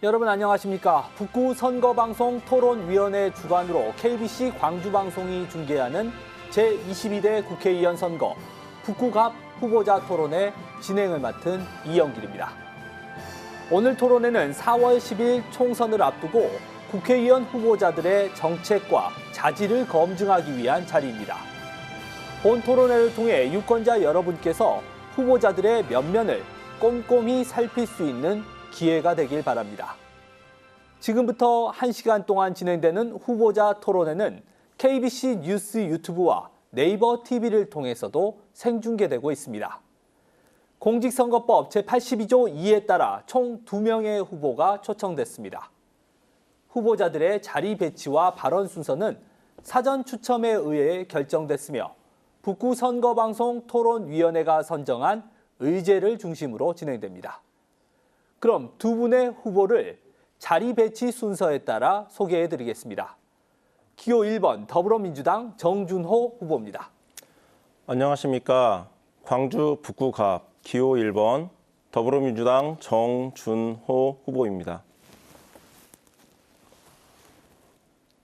여러분 안녕하십니까? 북구 선거방송 토론위원회 주관으로 KBC 광주방송이 중계하는 제22대 국회의원 선거 북구갑 후보자 토론회 진행을 맡은 이영길입니다. 오늘 토론회는 4월 10일 총선을 앞두고 국회의원 후보자들의 정책과 자질을 검증하기 위한 자리입니다. 본 토론회를 통해 유권자 여러분께서 후보자들의 면면을 꼼꼼히 살필 수 있는 기회가 되길 바랍니다. 지금부터 1시간 동안 진행되는 후보자 토론회는 KBC 뉴스 유튜브와 네이버 TV를 통해서도 생중계되고 있습니다. 공직선거법 제82조 2에 따라 총 2명의 후보가 초청됐습니다. 후보자들의 자리 배치와 발언 순서는 사전 추첨에 의해 결정됐으며 북구 선거방송 토론위원회가 선정한 의제를 중심으로 진행됩니다. 그럼 두 분의 후보를 자리 배치 순서에 따라 소개해드리겠습니다. 기호 1번 더불어민주당 정준호 후보입니다. 안녕하십니까. 광주 북구갑 기호 1번 더불어민주당 정준호 후보입니다.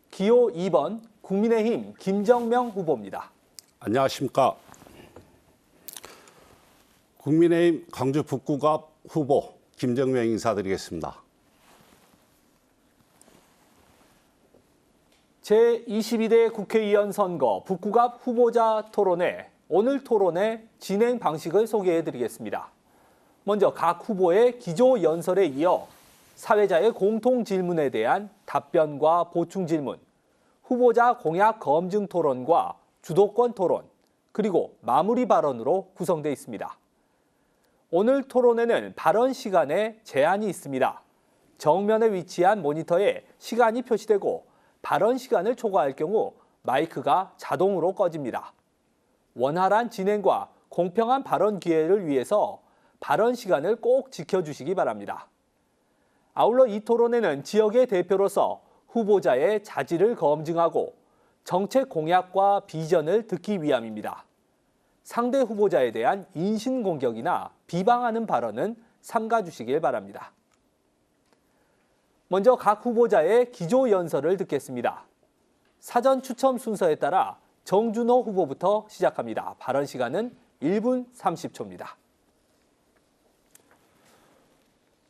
기호 2번 국민의힘 김정명 후보입니다. 안녕하십니까. 국민의힘 광주 북구갑 후보 김정명 인사드리겠습니다. 제22대 국회의원 선거 북구갑 후보자 토론회, 오늘 토론회 진행 방식을 소개해드리겠습니다. 먼저 각 후보의 기조 연설에 이어 사회자의 공통 질문에 대한 답변과 보충 질문, 후보자 공약 검증 토론과 주도권 토론, 그리고 마무리 발언으로 구성되어 있습니다. 오늘 토론회는 발언 시간에 제한이 있습니다. 정면에 위치한 모니터에 시간이 표시되고 발언 시간을 초과할 경우 마이크가 자동으로 꺼집니다. 원활한 진행과 공평한 발언 기회를 위해서 발언 시간을 꼭 지켜주시기 바랍니다. 아울러 이 토론회는 지역의 대표로서 후보자의 자질을 검증하고 정책 공약과 비전을 듣기 위함입니다. 상대 후보자에 대한 인신공격이나 비방하는 발언은 삼가주시길 바랍니다. 먼저 각 후보자의 기조 연설을 듣겠습니다. 사전 추첨 순서에 따라 정준호 후보부터 시작합니다. 발언 시간은 1분 30초입니다.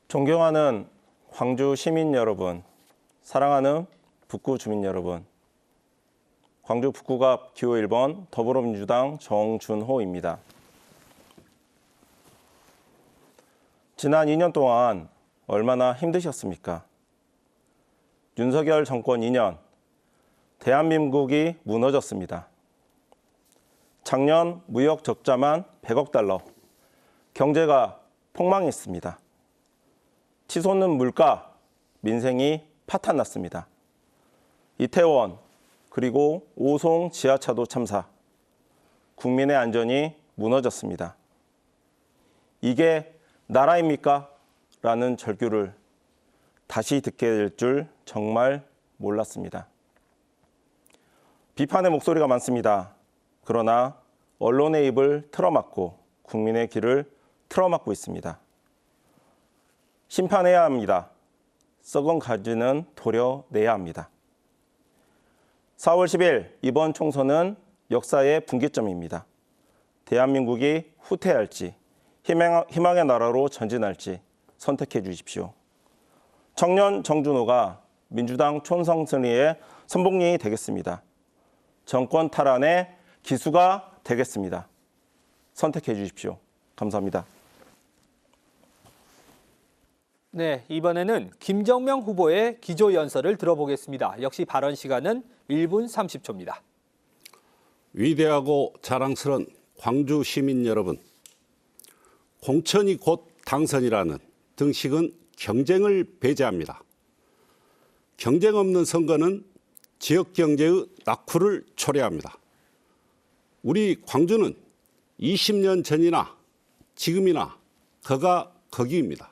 존경하는 광주 시민 여러분, 사랑하는 북구 주민 여러분, 광주 북구갑 기호 1번 더불어민주당 정준호입니다. 지난 2년 동안 얼마나 힘드셨습니까? 윤석열 정권 2년, 대한민국이 무너졌습니다. 작년 무역 적자만 100억 달러, 경제가 폭망했습니다. 치솟는 물가, 민생이 파탄났습니다. 이태원, 그리고 오송 지하차도 참사, 국민의 안전이 무너졌습니다. 이게 나라입니까? 라는 절규를 다시 듣게 될 줄 정말 몰랐습니다. 비판의 목소리가 많습니다. 그러나 언론의 입을 틀어막고 국민의 귀를 틀어막고 있습니다. 심판해야 합니다. 썩은 가지는 도려내야 합니다. 4월 10일 이번 총선은 역사의 분기점입니다. 대한민국이 후퇴할지 희망의 나라로 전진할지 선택해 주십시오. 청년 정준호가 민주당 총선 승리의 선봉령이 되겠습니다. 정권 탈환의 기수가 되겠습니다. 선택해 주십시오. 감사합니다. 네, 이번에는 김정명 후보의 기조 연설을 들어보겠습니다. 역시 발언 시간은 1분 30초입니다. 위대하고 자랑스러운 광주 시민 여러분, 공천이 곧 당선이라는 등식은 경쟁을 배제합니다. 경쟁 없는 선거는 지역 경제의 낙후를 초래합니다. 우리 광주는 20년 전이나 지금이나 거가 거기입니다.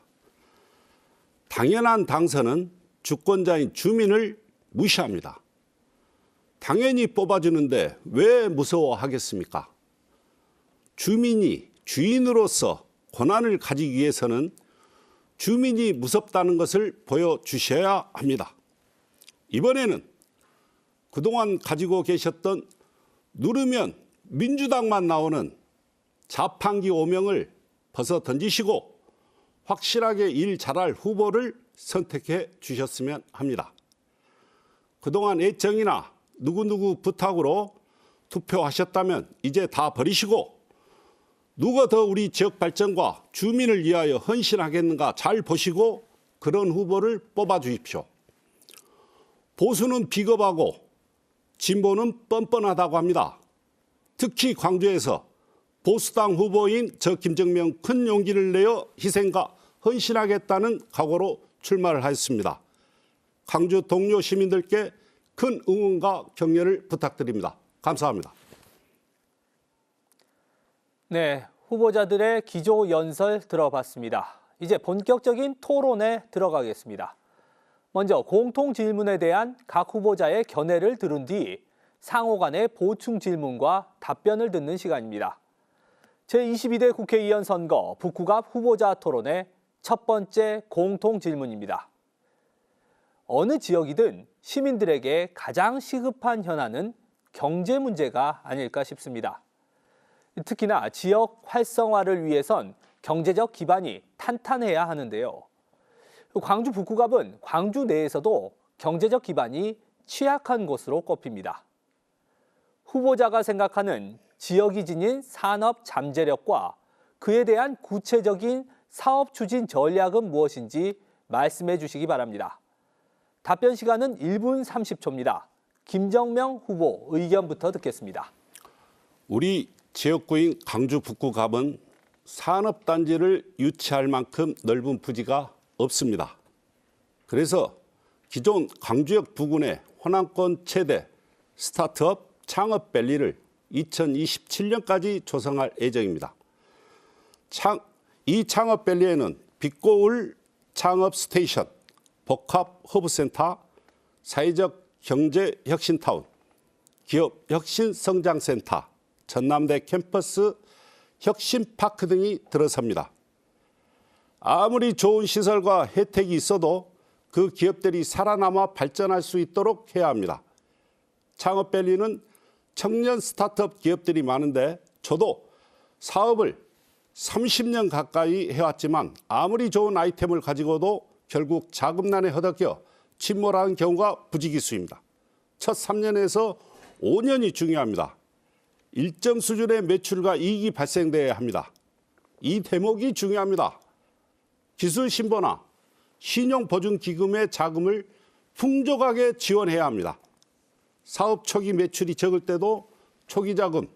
당연한 당선은 주권자인 주민을 무시합니다. 당연히 뽑아주는데 왜 무서워하겠습니까? 주민이 주인으로서 권한을 가지기 위해서는 주민이 무섭다는 것을 보여주셔야 합니다. 이번에는 그동안 가지고 계셨던 누르면 민주당만 나오는 자판기 오명을 벗어 던지시고 확실하게 일 잘할 후보를 선택해 주셨으면 합니다. 그동안 애정이나 누구누구 부탁으로 투표하셨다면 이제 다 버리시고 누가 더 우리 지역 발전과 주민을 위하여 헌신하겠는가 잘 보시고 그런 후보를 뽑아 주십시오. 보수는 비겁하고 진보는 뻔뻔하다고 합니다. 특히 광주에서 보수당 후보인 저 김정명 큰 용기를 내어 희생과 헌신하겠다는 각오로 출마를 하였습니다. 광주 동료 시민들께 큰 응원과 격려를 부탁드립니다. 감사합니다. 네, 후보자들의 기조 연설 들어봤습니다. 이제 본격적인 토론에 들어가겠습니다. 먼저 공통 질문에 대한 각 후보자의 견해를 들은 뒤 상호 간의 보충 질문과 답변을 듣는 시간입니다. 제22대 국회의원 선거 북구갑 후보자 토론의 첫 번째 공통 질문입니다. 어느 지역이든 시민들에게 가장 시급한 현안은 경제 문제가 아닐까 싶습니다. 특히나 지역 활성화를 위해선 경제적 기반이 탄탄해야 하는데요. 광주 북구갑은 광주 내에서도 경제적 기반이 취약한 곳으로 꼽힙니다. 후보자가 생각하는 지역이 지닌 산업 잠재력과 그에 대한 구체적인 사업 추진 전략은 무엇인지 말씀해 주시기 바랍니다. 답변 시간은 1분 30초입니다. 김정명 후보 의견부터 듣겠습니다. 우리 지역구인 광주 북구갑은 산업단지를 유치할 만큼 넓은 부지가 없습니다. 그래서 기존 광주역 부근의 호남권 최대 스타트업 창업밸리를 2027년까지 조성할 예정입니다. 이 창업밸리에는 빛고울 창업스테이션, 복합허브센터, 사회적 경제혁신타운, 기업혁신성장센터, 전남대 캠퍼스 혁신파크 등이 들어섭니다. 아무리 좋은 시설과 혜택이 있어도 그 기업들이 살아남아 발전할 수 있도록 해야 합니다. 창업밸리는 청년 스타트업 기업들이 많은데 저도 사업을 30년 가까이 해왔지만 아무리 좋은 아이템을 가지고도 결국 자금난에 허덕여 침몰하는 경우가 부지기수입니다. 첫 3년에서 5년이 중요합니다. 일정 수준의 매출과 이익이 발생돼야 합니다. 이 대목이 중요합니다. 기술 신보나 신용보증기금의 자금을 풍족하게 지원해야 합니다. 사업 초기 매출이 적을 때도 초기 자금,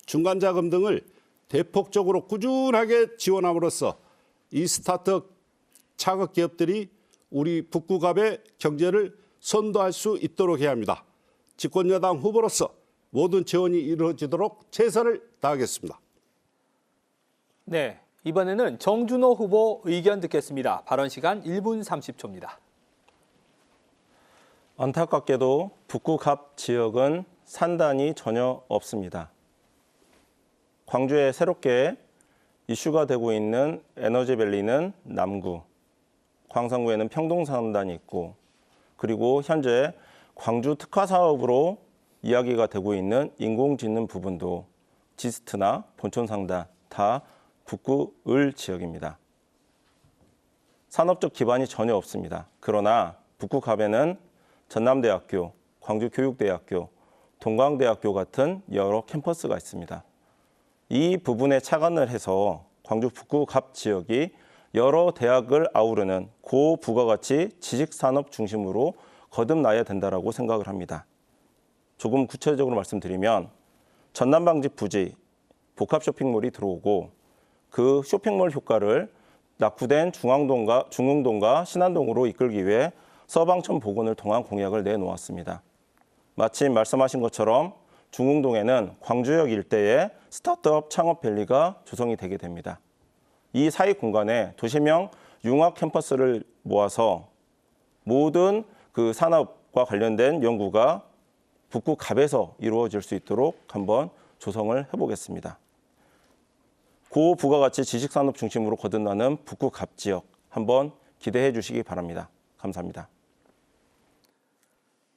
중간 자금 등을 대폭적으로 꾸준하게 지원함으로써 이 스타트업 창업 기업들이 우리 북구갑의 경제를 선도할 수 있도록 해야 합니다. 집권여당 후보로서 모든 지원이 이루어지도록 최선을 다하겠습니다. 네, 이번에는 정준호 후보 의견 듣겠습니다. 발언 시간 1분 30초입니다. 안타깝게도 북구갑 지역은 산단이 전혀 없습니다. 광주에 새롭게 이슈가 되고 있는 에너지밸리는 남구, 광산구에는 평동산단이 있고 그리고 현재 광주 특화 사업으로 이야기가 되고 있는 인공지능 부분도 지스트나 본촌상단 다 북구을 지역입니다. 산업적 기반이 전혀 없습니다. 그러나 북구갑에는 전남대학교, 광주교육대학교, 동광대학교 같은 여러 캠퍼스가 있습니다. 이 부분에 착안을 해서 광주 북구갑 지역이 여러 대학을 아우르는 고부가가치 지식산업 중심으로 거듭나야 된다고 생각을 합니다. 조금 구체적으로 말씀드리면 전남방직 부지, 복합 쇼핑몰이 들어오고 그 쇼핑몰 효과를 낙후된 중흥동과 신안동으로 이끌기 위해 서방천 복원을 통한 공약을 내놓았습니다. 마침 말씀하신 것처럼 중흥동에는 광주역 일대에 스타트업 창업밸리가 조성이 되게 됩니다. 이 사이 공간에 도시명 융합 캠퍼스를 모아서 모든 그 산업과 관련된 연구가 북구갑에서 이루어질 수 있도록 한번 조성을 해보겠습니다. 고부가가치 지식산업 중심으로 거듭나는 북구갑 지역, 한번 기대해 주시기 바랍니다. 감사합니다.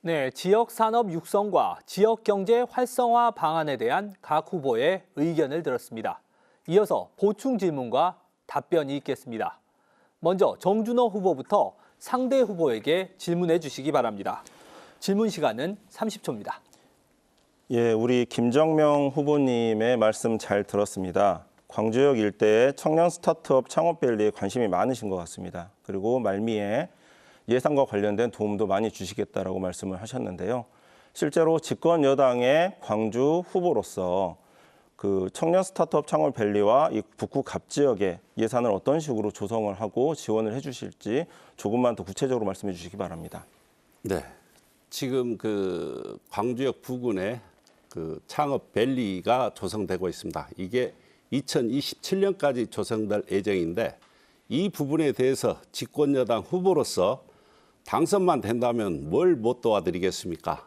네, 지역 산업 육성과 지역 경제 활성화 방안에 대한 각 후보의 의견을 들었습니다. 이어서 보충 질문과 답변이 있겠습니다. 먼저 정준호 후보부터 상대 후보에게 질문해 주시기 바랍니다. 질문 시간은 30초입니다. 예, 우리 김정명 후보님의 말씀 잘 들었습니다. 광주역 일대의 청년 스타트업 창업밸리에 관심이 많으신 것 같습니다. 그리고 말미에 예산과 관련된 도움도 많이 주시겠다라고 말씀을 하셨는데요. 실제로 집권 여당의 광주 후보로서 그 청년 스타트업 창업밸리와 이 북구 갑 지역의 예산을 어떤 식으로 조성을 하고 지원을 해주실지 조금만 더 구체적으로 말씀해 주시기 바랍니다. 네. 지금 그 광주역 부근에 그 창업밸리가 조성되고 있습니다. 이게 2027년까지 조성될 예정인데 이 부분에 대해서 집권 여당 후보로서 당선만 된다면 뭘 못 도와드리겠습니까?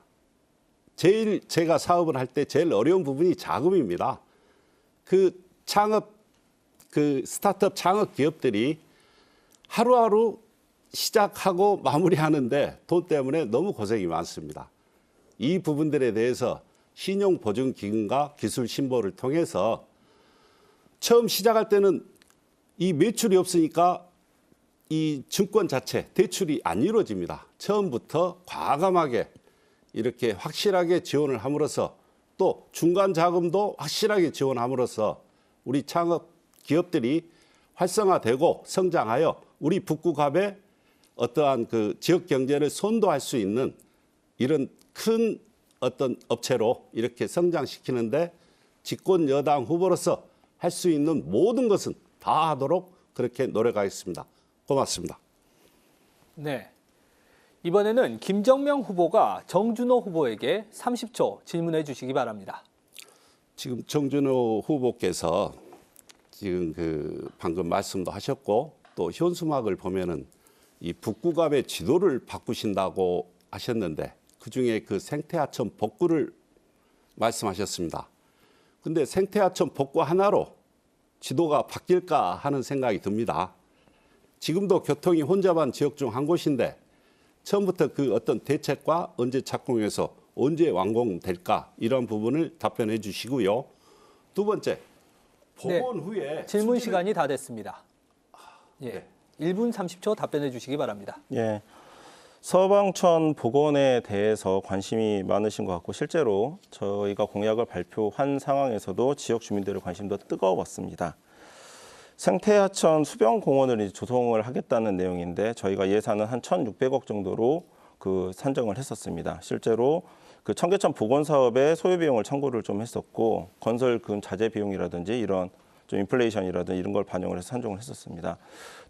제일 제가 사업을 할 때 제일 어려운 부분이 자금입니다. 그 스타트업 창업 기업들이 하루하루 시작하고 마무리하는데 돈 때문에 너무 고생이 많습니다. 이 부분들에 대해서 신용보증기금과 기술신보를 통해서 처음 시작할 때는 이 매출이 없으니까 이 증권 자체 대출이 안 이루어집니다. 처음부터 과감하게 이렇게 확실하게 지원을 함으로써 또 중간 자금도 확실하게 지원함으로써 우리 창업 기업들이 활성화되고 성장하여 우리 북구갑의 어떠한 그 지역 경제를 선도할 수 있는 이런 큰 어떤 업체로 이렇게 성장시키는데 집권 여당 후보로서 할 수 있는 모든 것은 다 하도록 그렇게 노력하겠습니다. 고맙습니다. 네. 이번에는 김정명 후보가 정준호 후보에게 30초 질문해 주시기 바랍니다. 지금 정준호 후보께서 지금 그 방금 말씀도 하셨고 또 현수막을 보면은 이 북구갑의 지도를 바꾸신다고 하셨는데 그중에 그 생태하천 복구를 말씀하셨습니다. 근데 생태하천 복구 하나로 지도가 바뀔까 하는 생각이 듭니다. 지금도 교통이 혼잡한 지역 중 한 곳인데 처음부터 그 어떤 대책과 언제 착공해서 언제 완공될까 이런 부분을 답변해 주시고요. 두 번째, 복원 후에 질문 시간이 다 됐습니다. 예, 네. 1분 30초 답변해 주시기 바랍니다. 예, 서방천 복원에 대해서 관심이 많으신 것 같고 실제로 저희가 공약을 발표한 상황에서도 지역 주민들의 관심도 뜨거웠습니다. 생태하천 수변공원을 이제 조성을 하겠다는 내용인데 저희가 예산은 한 1,600억 정도로 그 산정을 했었습니다. 실제로 그 청계천 복원 사업의 소요 비용을 청구를 좀 했었고 건설 그 자재 비용이라든지 이런 좀 인플레이션이라든지 이런 걸 반영을 해서 산정을 했었습니다.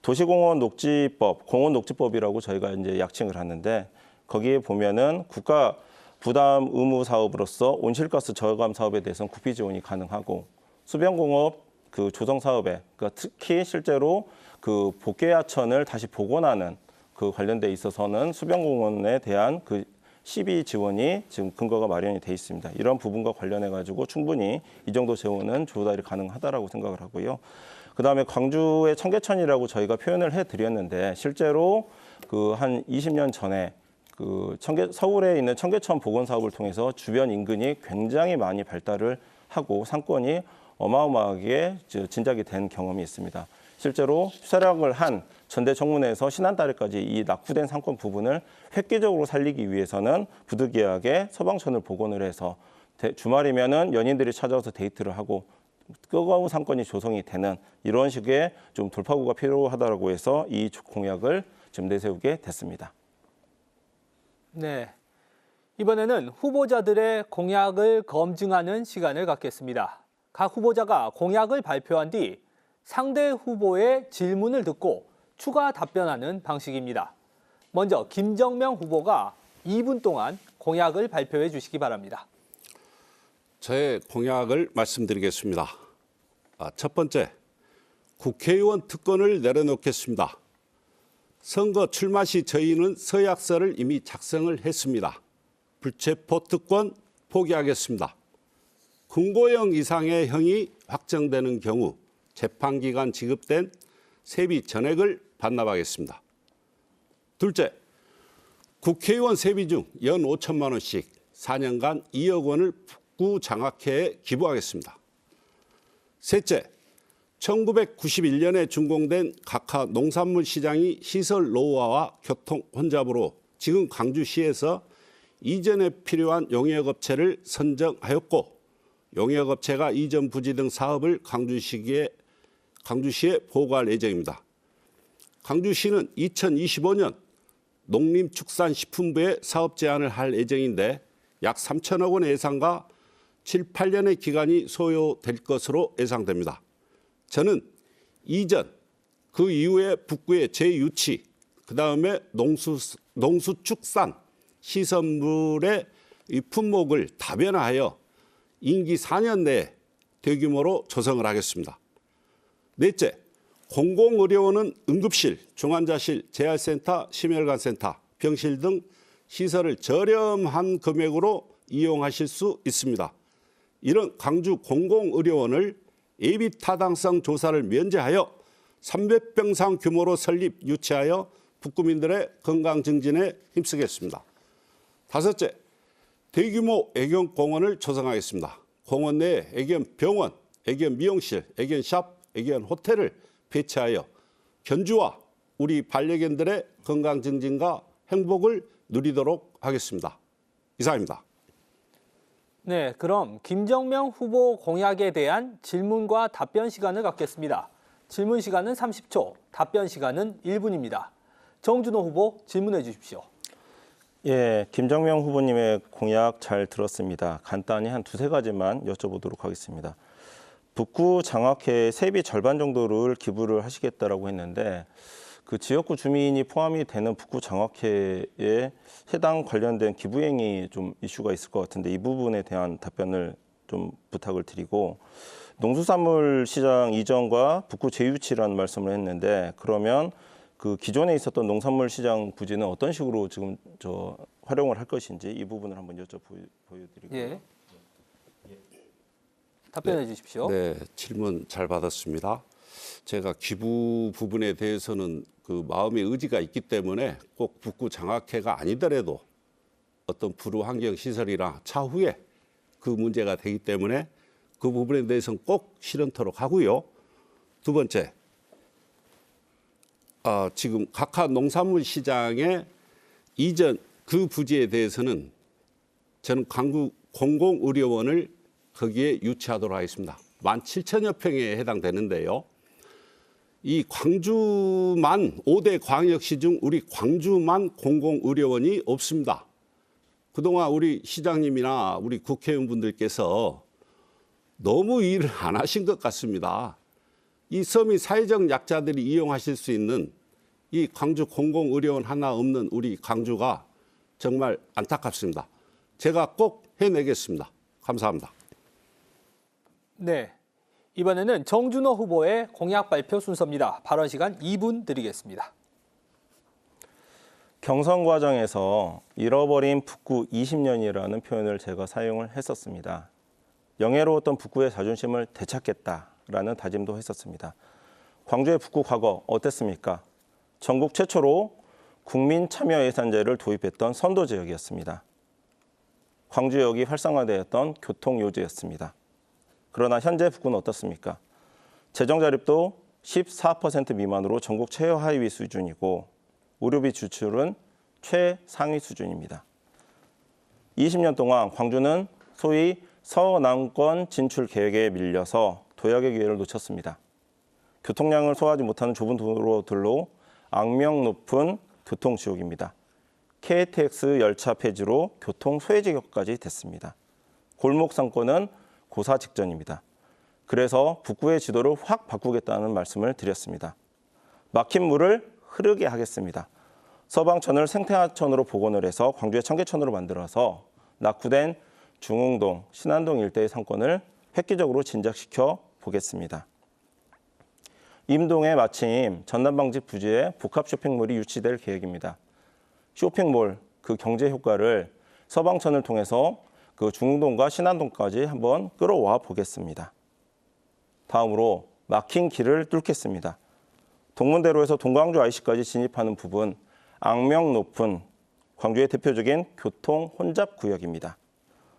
도시공원 녹지법, 공원 녹지법이라고 저희가 이제 약칭을 하는데 거기에 보면은 국가 부담 의무 사업으로서 온실가스 저감 사업에 대해서는 국비 지원이 가능하고 수변공업 그 조성 사업에 그러니까 특히 실제로 그 복개하천을 다시 복원하는 그 관련돼 있어서는 수변공원에 대한 그 시비 지원이 지금 근거가 마련이 돼 있습니다. 이런 부분과 관련해 가지고 충분히 이 정도 재원은 조달이 가능하다라고 생각을 하고요. 그다음에 광주의 청계천이라고 저희가 표현을 해드렸는데 실제로 그 한 20년 전에 그 서울에 있는 청계천 복원 사업을 통해서 주변 인근이 굉장히 많이 발달을 하고 상권이 어마어마하게 진작이 된 경험이 있습니다. 실제로 수사력을 한 전대청문회에서 신안다리까지 이 낙후된 상권 부분을 획기적으로 살리기 위해서는 부득이하게 서방천을 복원을 해서 주말이면은 연인들이 찾아와서 데이트를 하고 뜨거운 상권이 조성이 되는 이런 식의 좀 돌파구가 필요하다라고 해서 이 공약을 지금 내세우게 됐습니다. 네. 이번에는 후보자들의 공약을 검증하는 시간을 갖겠습니다. 각 후보자가 공약을 발표한 뒤 상대 후보의 질문을 듣고 추가 답변하는 방식입니다. 먼저 김정명 후보가 2분 동안 공약을 발표해 주시기 바랍니다. 저의 공약을 말씀드리겠습니다. 첫 번째, 국회의원 특권을 내려놓겠습니다. 선거 출마 시 저희는 서약서를 이미 작성을 했습니다. 불체포 특권 포기하겠습니다. 금고형 이상의 형이 확정되는 경우 재판기간 지급된 세비 전액을 반납하겠습니다. 둘째, 국회의원 세비 중 연 5천만 원씩 4년간 2억 원을 북구 장학회에 기부하겠습니다. 셋째, 1991년에 준공된 각하 농산물 시장이 시설 노후화와 교통 혼잡으로 지금 광주시에서 이전에 필요한 용역업체를 선정하였고 용역업체가 이전 부지 등 사업을 광주시에 보고할 예정입니다. 광주시는 2025년 농림축산식품부에 사업 제안을 할 예정인데 약 3천억 원의 예산과 7, 8년의 기간이 소요될 것으로 예상됩니다. 저는 이전, 그 이후에 북구의 재유치, 그다음에 농수축산 시설물의 이 품목을 다변화하여 임기 4년 내에 대규모로 조성을 하겠습니다. 넷째, 공공의료원은 응급실, 중환자실, 재활센터, 심혈관센터, 병실 등 시설을 저렴한 금액으로 이용하실 수 있습니다. 이런 광주 공공의료원을 예비타당성 조사를 면제하여 300병상 규모로 설립, 유치하여 북구민들의 건강 증진에 힘쓰겠습니다. 다섯째, 대규모 애견공원을 조성하겠습니다. 공원 내에 애견병원, 애견미용실, 애견샵, 애견호텔을 배치하여 견주와 우리 반려견들의 건강 증진과 행복을 누리도록 하겠습니다. 이상입니다. 네, 그럼 김정명 후보 공약에 대한 질문과 답변 시간을 갖겠습니다. 질문 시간은 30초, 답변 시간은 1분입니다. 정준호 후보 질문해 주십시오. 예, 김정명 후보님의 공약 잘 들었습니다. 간단히 한 두세 가지만 여쭤보도록 하겠습니다. 북구 장학회 세비 절반 정도를 기부를 하시겠다라고 했는데 그 지역구 주민이 포함이 되는 북구 장학회에 해당 관련된 기부행위 좀 이슈가 있을 것 같은데 이 부분에 대한 답변을 좀 부탁을 드리고 농수산물 시장 이전과 북구 재유치라는 말씀을 했는데 그러면 그 기존에 있었던 농산물 시장 부지는 어떤 식으로 지금 활용을 할 것인지 이 부분을 한번 보여드리고요. 예. 답변해 주십시오. 네, 질문 잘 받았습니다. 제가 기부 부분에 대해서는 그 마음의 의지가 있기 때문에 꼭 북구 장학회가 아니더라도 어떤 불우환경 시설이나 차후에 그 문제가 되기 때문에 그 부분에 대해서는 꼭 실현토록 하고요. 두 번째, 지금 각하 농산물 시장의 이전 그 부지에 대해서는 저는 광주 공공의료원을 거기에 유치하도록 하겠습니다. 17,000여 평에 해당되는데요. 이 광주만 5대 광역시 중 우리 광주만 공공의료원이 없습니다. 그동안 우리 시장님이나 우리 국회의원분들께서 너무 일을 안 하신 것 같습니다. 이 서민 사회적 약자들이 이용하실 수 있는 이 광주 공공의료원 하나 없는 우리 광주가 정말 안타깝습니다. 제가 꼭 해내겠습니다. 감사합니다. 네, 이번에는 정준호 후보의 공약 발표 순서입니다. 발언 시간 2분 드리겠습니다. 경선 과정에서 잃어버린 북구 20년이라는 표현을 제가 사용을 했었습니다. 영예로웠던 북구의 자존심을 되찾겠다라는 다짐도 했었습니다. 광주의 북구 과거 어땠습니까? 전국 최초로 국민 참여 예산제를 도입했던 선도 지역이었습니다. 광주역이 활성화되었던 교통 요지였습니다. 그러나 현재 북구는 어떻습니까? 재정 자립도 14% 미만으로 전국 최하위 수준이고 의료비 지출은 최상위 수준입니다. 20년 동안 광주는 소위 서남권 진출 계획에 밀려서 도약의 기회를 놓쳤습니다. 교통량을 소화하지 못하는 좁은 도로들로 악명 높은 교통지옥입니다. KTX 열차 폐지로 교통 소외지역까지 됐습니다. 골목 상권은 고사 직전입니다. 그래서 북구의 지도를 확 바꾸겠다는 말씀을 드렸습니다. 막힌 물을 흐르게 하겠습니다. 서방천을 생태하천으로 복원을 해서 광주의 청계천으로 만들어서 낙후된 중흥동, 신안동 일대의 상권을 획기적으로 진작시켜 보겠습니다. 임동에 마침 전남방직 부지에 복합 쇼핑몰이 유치될 계획입니다. 쇼핑몰 그 경제 효과를 서방천을 통해서 그 중흥동과 신안동까지 한번 끌어와 보겠습니다. 다음으로 막힌 길을 뚫겠습니다. 동문대로에서 동광주 IC까지 진입하는 부분, 악명 높은 광주의 대표적인 교통 혼잡 구역입니다.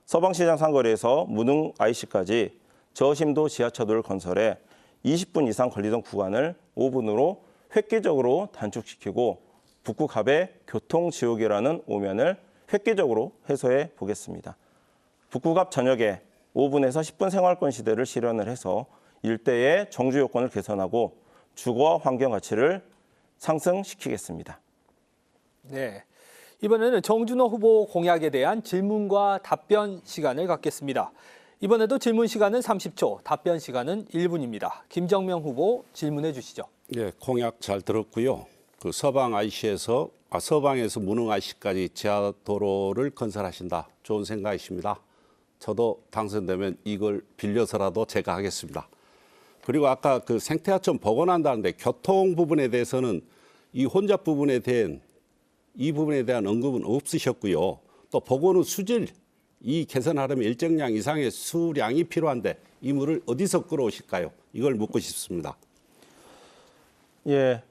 서방시장 상거리에서 무능 IC까지 저심도 지하차도를 건설해 20분 이상 걸리던 구간을 5분으로 획기적으로 단축시키고 북구갑의 교통지옥이라는 오면을 획기적으로 해소해 보겠습니다. 북구갑 전역에 5분에서 10분 생활권 시대를 실현을 해서 일대의 정주 요건을 개선하고 주거 환경 가치를 상승시키겠습니다. 네. 이번에는 정준호 후보 공약에 대한 질문과 답변 시간을 갖겠습니다. 이번에도 질문 시간은 30초, 답변 시간은 1분입니다. 김정명 후보 질문해 주시죠. 예, 공약 잘 들었고요. 그 서방에서 무능 IC까지 지하도로를 건설하신다. 좋은 생각이십니다. 저도 당선되면 이걸 빌려서라도 제가 하겠습니다. 그리고 아까 그 생태하천 복원한다는데 교통 부분에 대해서는 이 혼잡 부분에 대한 이 부분에 대한 언급은 없으셨고요. 또 복원 후 수질 이 개선하려면 일정량 이상의 수량이 필요한데 이 물을 어디서 끌어오실까요? 이걸 묻고 싶습니다. 예,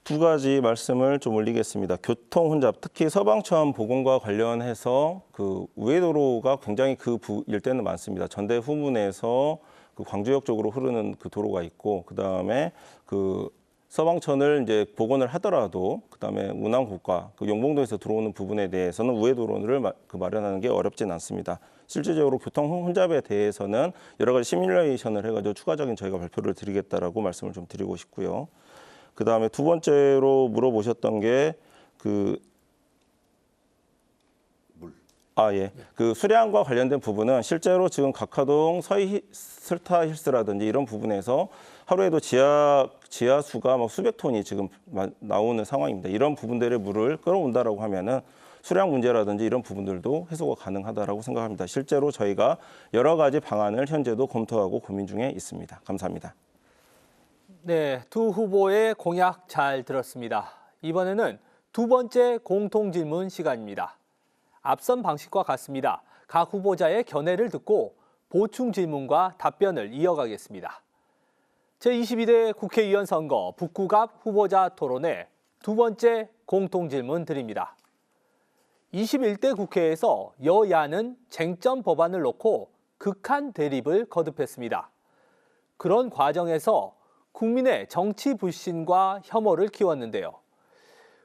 두 가지 말씀을 좀 올리겠습니다. 교통 혼잡, 특히 서방천 복원과 관련해서 그 우회도로가 굉장히 그 일대는 많습니다. 전대 후문에서 그 광주역 쪽으로 흐르는 그 도로가 있고, 그 다음에 그 서방천을 이제 복원을 하더라도 그다음에 운항고가 그 용봉도에서 들어오는 부분에 대해서는 우회도로를 마련하는 게 어렵진 않습니다. 실질적으로 교통 혼잡에 대해서는 여러 가지 시뮬레이션을 해가지고 추가적인 저희가 발표를 드리겠다라고 말씀을 좀 드리고 싶고요. 그 다음에 두 번째로 물어보셨던 게 그 수량과 관련된 부분은 실제로 지금 각하동 서희 슬타 힐스라든지 이런 부분에서 하루에도 지하수가 막 수백 톤이 지금 나오는 상황입니다. 이런 부분들의 물을 끌어온다라고 하면은 수량 문제라든지 이런 부분들도 해소가 가능하다라고 생각합니다. 실제로 저희가 여러 가지 방안을 현재도 검토하고 고민 중에 있습니다. 감사합니다. 네, 두 후보의 공약 잘 들었습니다. 이번에는 두 번째 공통 질문 시간입니다. 앞선 방식과 같습니다. 각 후보자의 견해를 듣고 보충 질문과 답변을 이어가겠습니다. 제22대 국회의원 선거 북구갑 후보자 토론회 두 번째 공통 질문 드립니다. 21대 국회에서 여야는 쟁점 법안을 놓고 극한 대립을 거듭했습니다. 그런 과정에서 국민의 정치 불신과 혐오를 키웠는데요.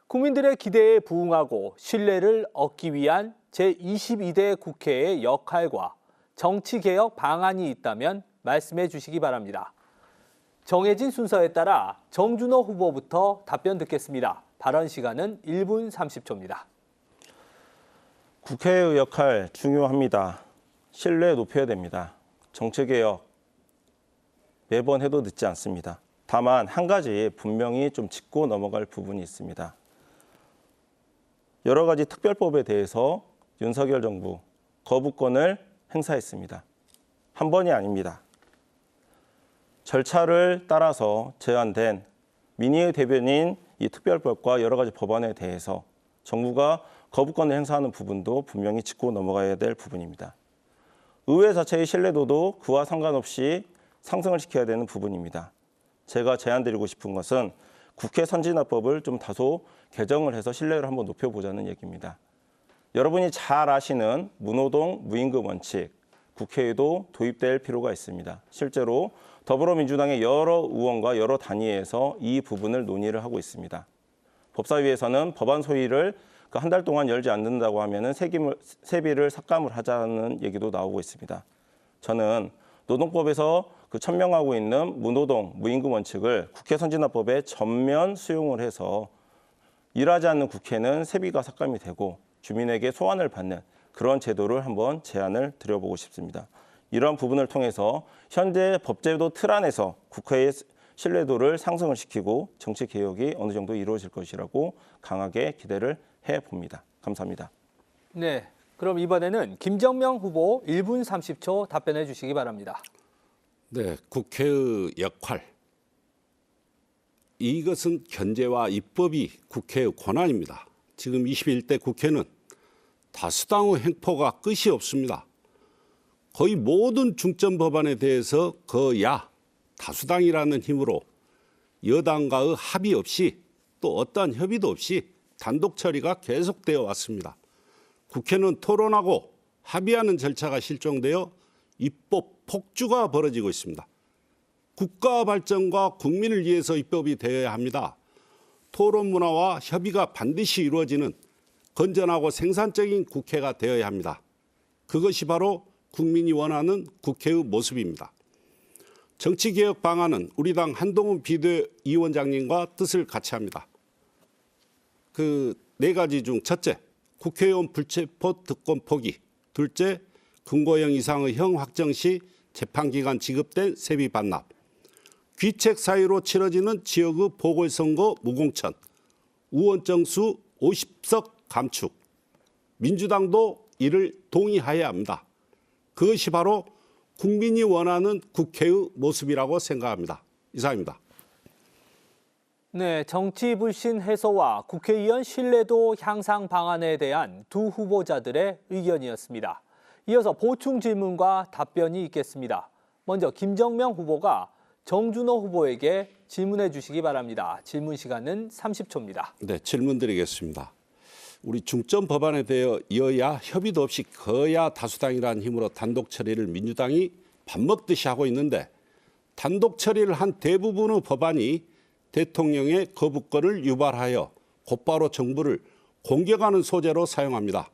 국민들의 기대에 부응하고 신뢰를 얻기 위한 제22대 국회의 역할과 정치개혁 방안이 있다면 말씀해 주시기 바랍니다. 정해진 순서에 따라 정준호 후보부터 답변 듣겠습니다. 발언 시간은 1분 30초입니다. 국회의 역할 중요합니다. 신뢰 높여야 됩니다. 정치개혁 매번 해도 늦지 않습니다. 다만 한 가지 분명히 좀 짚고 넘어갈 부분이 있습니다. 여러 가지 특별법에 대해서 윤석열 정부 거부권을 행사했습니다. 한 번이 아닙니다. 절차를 따라서 제안된 민의의 대변인 이 특별법과 여러 가지 법안에 대해서 정부가 거부권을 행사하는 부분도 분명히 짚고 넘어가야 될 부분입니다. 의회 자체의 신뢰도도 그와 상관없이 상승을 시켜야 되는 부분입니다. 제가 제안드리고 싶은 것은 국회 선진화법을 좀 다소 개정을 해서 신뢰를 한번 높여보자는 얘기입니다. 여러분이 잘 아시는 무노동, 무임금 원칙, 국회에도 도입될 필요가 있습니다. 실제로 더불어민주당의 여러 의원과 여러 단위에서 이 부분을 논의를 하고 있습니다. 법사위에서는 법안 소위를 한 달 동안 열지 않는다고 하면은 세비를 삭감을 하자는 얘기도 나오고 있습니다. 저는 노동법에서 천명하고 있는 무노동, 무임금 원칙을 국회 선진화법에 전면 수용을 해서 일하지 않는 국회는 세비가 삭감이 되고 주민에게 소환을 받는 그런 제도를 한번 제안을 드려보고 싶습니다. 이러한 부분을 통해서 현재 법제도 틀 안에서 국회의 신뢰도를 상승을 시키고 정치 개혁이 어느 정도 이루어질 것이라고 강하게 기대를 해봅니다. 감사합니다. 네, 그럼 이번에는 김정명 후보 1분 30초 답변해 주시기 바랍니다. 네, 국회의 역할. 이것은 견제와 입법이 국회의 권한입니다. 지금 21대 국회는 다수당의 횡포가 끝이 없습니다. 거의 모든 중점 법안에 대해서 거야 다수당이라는 힘으로 여당과의 합의 없이 또 어떠한 협의도 없이 단독 처리가 계속되어 왔습니다. 국회는 토론하고 합의하는 절차가 실종되어 입법 폭주가 벌어지고 있습니다. 국가 발전과 국민을 위해서 입법이 되어야 합니다. 토론 문화와 협의가 반드시 이루어지는 건전하고 생산적인 국회가 되어야 합니다. 그것이 바로 국민이 원하는 국회의 모습입니다. 정치개혁 방안은 우리 당 한동훈 비대위원장님과 뜻을 같이 합니다. 그 네 가지 중 첫째, 국회의원 불체포 특권 포기. 둘째, 금고형 이상의 형 확정 시 재판기간 지급된 세비 반납. 귀책 사유로 치러지는 지역의 보궐선거 무공천. 의원정 수 50석 감축. 민주당도 이를 동의해야 합니다. 그것이 바로 국민이 원하는 국회의 모습이라고 생각합니다. 이상입니다. 네, 정치 불신 해소와 국회의원 신뢰도 향상 방안에 대한 두 후보자들의 의견이었습니다. 이어서 보충 질문과 답변이 있겠습니다. 먼저 김정명 후보가 정준호 후보에게 질문해 주시기 바랍니다. 질문 시간은 30초입니다. 네, 질문 드리겠습니다. 우리 중점 법안에 대해 여야 협의도 없이 거야 다수당이라는 힘으로 단독 처리를 민주당이 밥 먹듯이 하고 있는데 단독 처리를 한 대부분의 법안이 대통령의 거부권을 유발하여 곧바로 정부를 공격하는 소재로 사용합니다.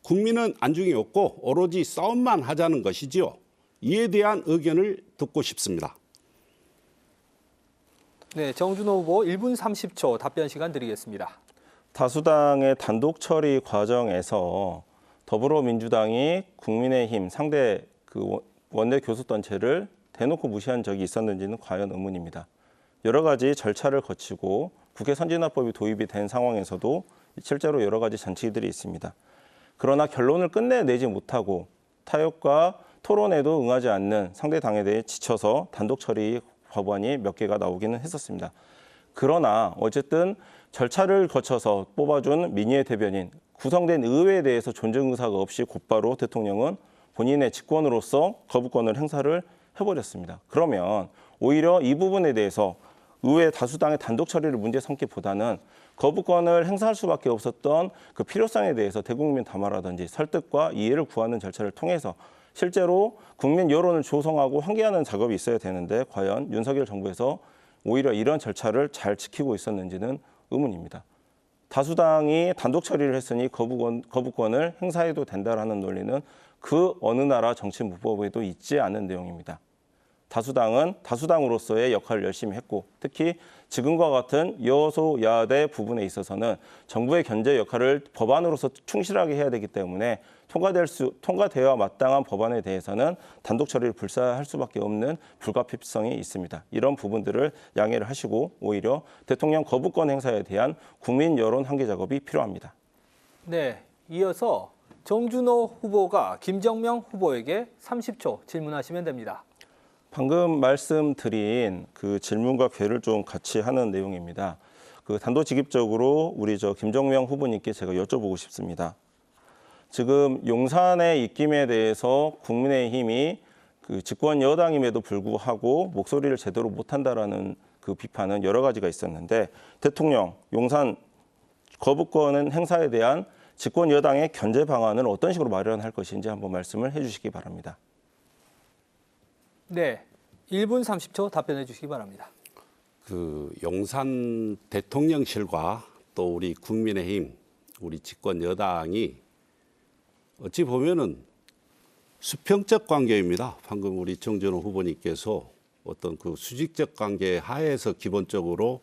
국민은 안중이 없고 오로지 싸움만 하자는 것이지요. 이에 대한 의견을 듣고 싶습니다. 네, 정준호 후보 1분 30초 답변 시간 드리겠습니다. 다수당의 단독 처리 과정에서 더불어민주당이 국민의힘 상대 그 원내 교섭단체를 대놓고 무시한 적이 있었는지는 과연 의문입니다. 여러 가지 절차를 거치고 국회 선진화법이 도입이 된 상황에서도 실제로 여러 가지 잔치들이 있습니다. 그러나 결론을 끝내내지 못하고 타협과 토론에도 응하지 않는 상대 당에 대해 지쳐서 단독 처리 법안이 몇 개가 나오기는 했었습니다. 그러나 어쨌든 절차를 거쳐서 뽑아준 민의회 대변인, 구성된 의회에 대해서 존중 의사가 없이 곧바로 대통령은 본인의 직권으로서 거부권을 행사를 해버렸습니다. 그러면 오히려 이 부분에 대해서 의회 다수당의 단독 처리를 문제 삼기보다는 거부권을 행사할 수밖에 없었던 그 필요성에 대해서 대국민 담화라든지 설득과 이해를 구하는 절차를 통해서 실제로 국민 여론을 조성하고 환기하는 작업이 있어야 되는데 과연 윤석열 정부에서 오히려 이런 절차를 잘 지키고 있었는지는 의문입니다. 다수당이 단독 처리를 했으니 거부권을 행사해도 된다라는 논리는 그 어느 나라 정치무법에도 있지 않은 내용입니다. 다수당은 다수당으로서의 역할을 열심히 했고 특히 지금과 같은 여소야대 부분에 있어서는 정부의 견제 역할을 법안으로서 충실하게 해야 되기 때문에 통과되어야 마땅한 법안에 대해서는 단독 처리를 불사할 수밖에 없는 불가피성이 있습니다. 이런 부분들을 양해를 하시고 오히려 대통령 거부권 행사에 대한 국민 여론 환기 작업이 필요합니다. 네, 이어서 정준호 후보가 김정명 후보에게 30초 질문하시면 됩니다. 방금 말씀드린 그 질문과 궤를 좀 같이 하는 내용입니다. 그 단도직입적으로 우리 김정명 후보님께 제가 여쭤보고 싶습니다. 지금 용산의 입김에 대해서 국민의힘이 그 집권 여당임에도 불구하고 목소리를 제대로 못한다라는 그 비판은 여러 가지가 있었는데 대통령 용산 거부권 행사에 대한 집권 여당의 견제 방안을 어떤 식으로 마련할 것인지 한번 말씀을 해주시기 바랍니다. 네, 1분 30초 답변해 주시기 바랍니다. 그 용산 대통령실과 또 우리 국민의힘, 우리 집권 여당이 어찌 보면은 수평적 관계입니다. 방금 우리 정준호 후보님께서 어떤 그 수직적 관계 하에서 기본적으로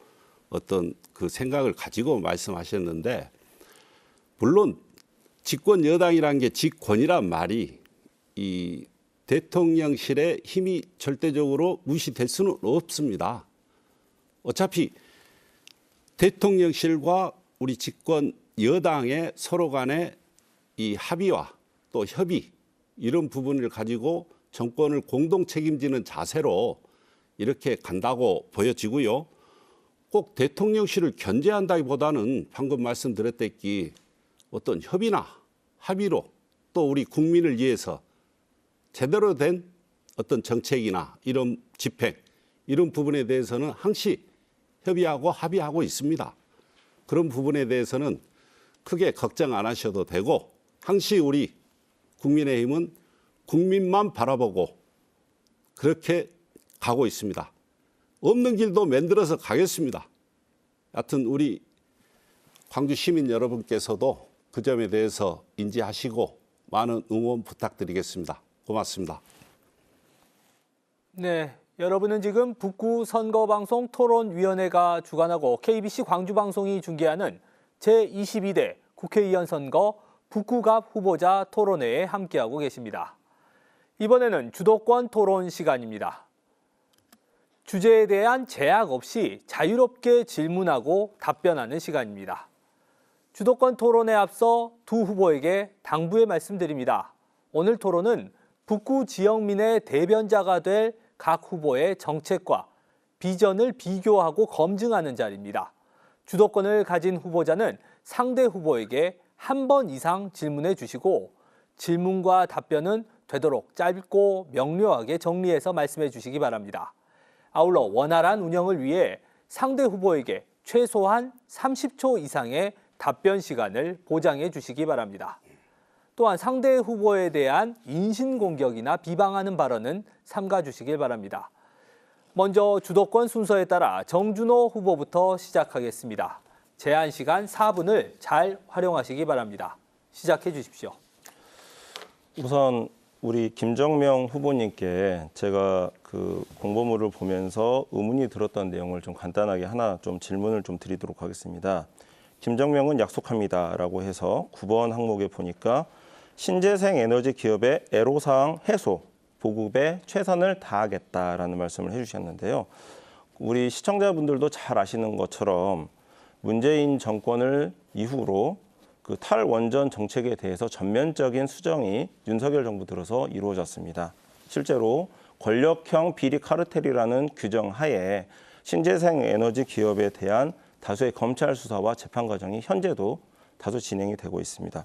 어떤 그 생각을 가지고 말씀하셨는데 물론 집권 여당이라는 게 집권이란 말이 이 대통령실의 힘이 절대적으로 무시될 수는 없습니다. 어차피 대통령실과 우리 집권 여당의 서로 간의 이 합의와 또 협의 이런 부분을 가지고 정권을 공동 책임지는 자세로 이렇게 간다고 보여지고요. 꼭 대통령실을 견제한다기보다는 방금 말씀드렸다시피 어떤 협의나 합의로 또 우리 국민을 위해서 제대로 된 어떤 정책이나 이런 집행 이런 부분에 대해서는 항시 협의하고 합의하고 있습니다. 그런 부분에 대해서는 크게 걱정 안 하셔도 되고 항시 우리 국민의힘은 국민만 바라보고 그렇게 가고 있습니다. 없는 길도 만들어서 가겠습니다. 하여튼 우리 광주 시민 여러분께서도 그 점에 대해서 인지하시고 많은 응원 부탁드리겠습니다. 고맙습니다. 네, 여러분은 지금 북구 선거방송 토론위원회가 주관하고 KBC 광주방송이 중계하는 제22대 국회의원 선거 북구갑 후보자 토론회에 함께하고 계십니다. 이번에는 주도권 토론 시간입니다. 주제에 대한 제약 없이 자유롭게 질문하고 답변하는 시간입니다. 주도권 토론에 앞서 두 후보에게 당부의 말씀드립니다. 오늘 토론은 북구 지역민의 대변자가 될 각 후보의 정책과 비전을 비교하고 검증하는 자리입니다. 주도권을 가진 후보자는 상대 후보에게 한 번 이상 질문해 주시고 질문과 답변은 되도록 짧고 명료하게 정리해서 말씀해 주시기 바랍니다. 아울러 원활한 운영을 위해 상대 후보에게 최소한 30초 이상의 답변 시간을 보장해 주시기 바랍니다. 또한 상대 후보에 대한 인신공격이나 비방하는 발언은 삼가 주시길 바랍니다. 먼저 주도권 순서에 따라 정준호 후보부터 시작하겠습니다. 제한 시간 4분을 잘 활용하시기 바랍니다. 시작해 주십시오. 우선 우리 김정명 후보님께 제가 그 공보물을 보면서 의문이 들었던 내용을 좀 간단하게 하나 좀 질문을 좀 드리도록 하겠습니다. 김정명은 약속합니다라고 해서 9번 항목에 보니까 신재생 에너지 기업의 애로사항 해소, 보급에 최선을 다하겠다라는 말씀을 해주셨는데요. 우리 시청자분들도 잘 아시는 것처럼 문재인 정권을 이후로 그 탈원전 정책에 대해서 전면적인 수정이 윤석열 정부 들어서 이루어졌습니다. 실제로 권력형 비리 카르텔이라는 규정 하에 신재생 에너지 기업에 대한 다수의 검찰 수사와 재판 과정이 현재도 다소 진행이 되고 있습니다.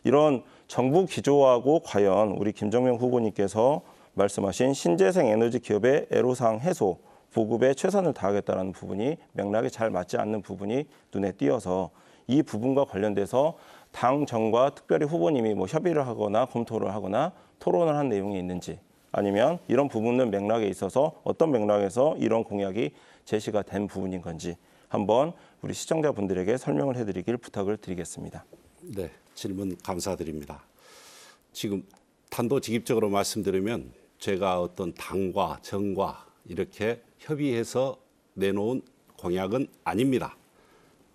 이런 정부 기조하고 과연 우리 김정명 후보님께서 말씀하신 신재생 에너지 기업의 애로사항 해소, 보급에 최선을 다하겠다는 부분이 맥락에 잘 맞지 않는 부분이 눈에 띄어서 이 부분과 관련돼서 당정과 특별히 후보님이 뭐 협의를 하거나 검토를 하거나 토론을 한 내용이 있는지 아니면 이런 부분은 맥락에 있어서 어떤 맥락에서 이런 공약이 제시가 된 부분인 건지 한번 우리 시청자분들에게 설명을 해드리길 부탁을 드리겠습니다. 네, 질문 감사드립니다. 지금 단도직입적으로 말씀드리면 제가 어떤 당과 정과 이렇게 협의해서 내놓은 공약은 아닙니다.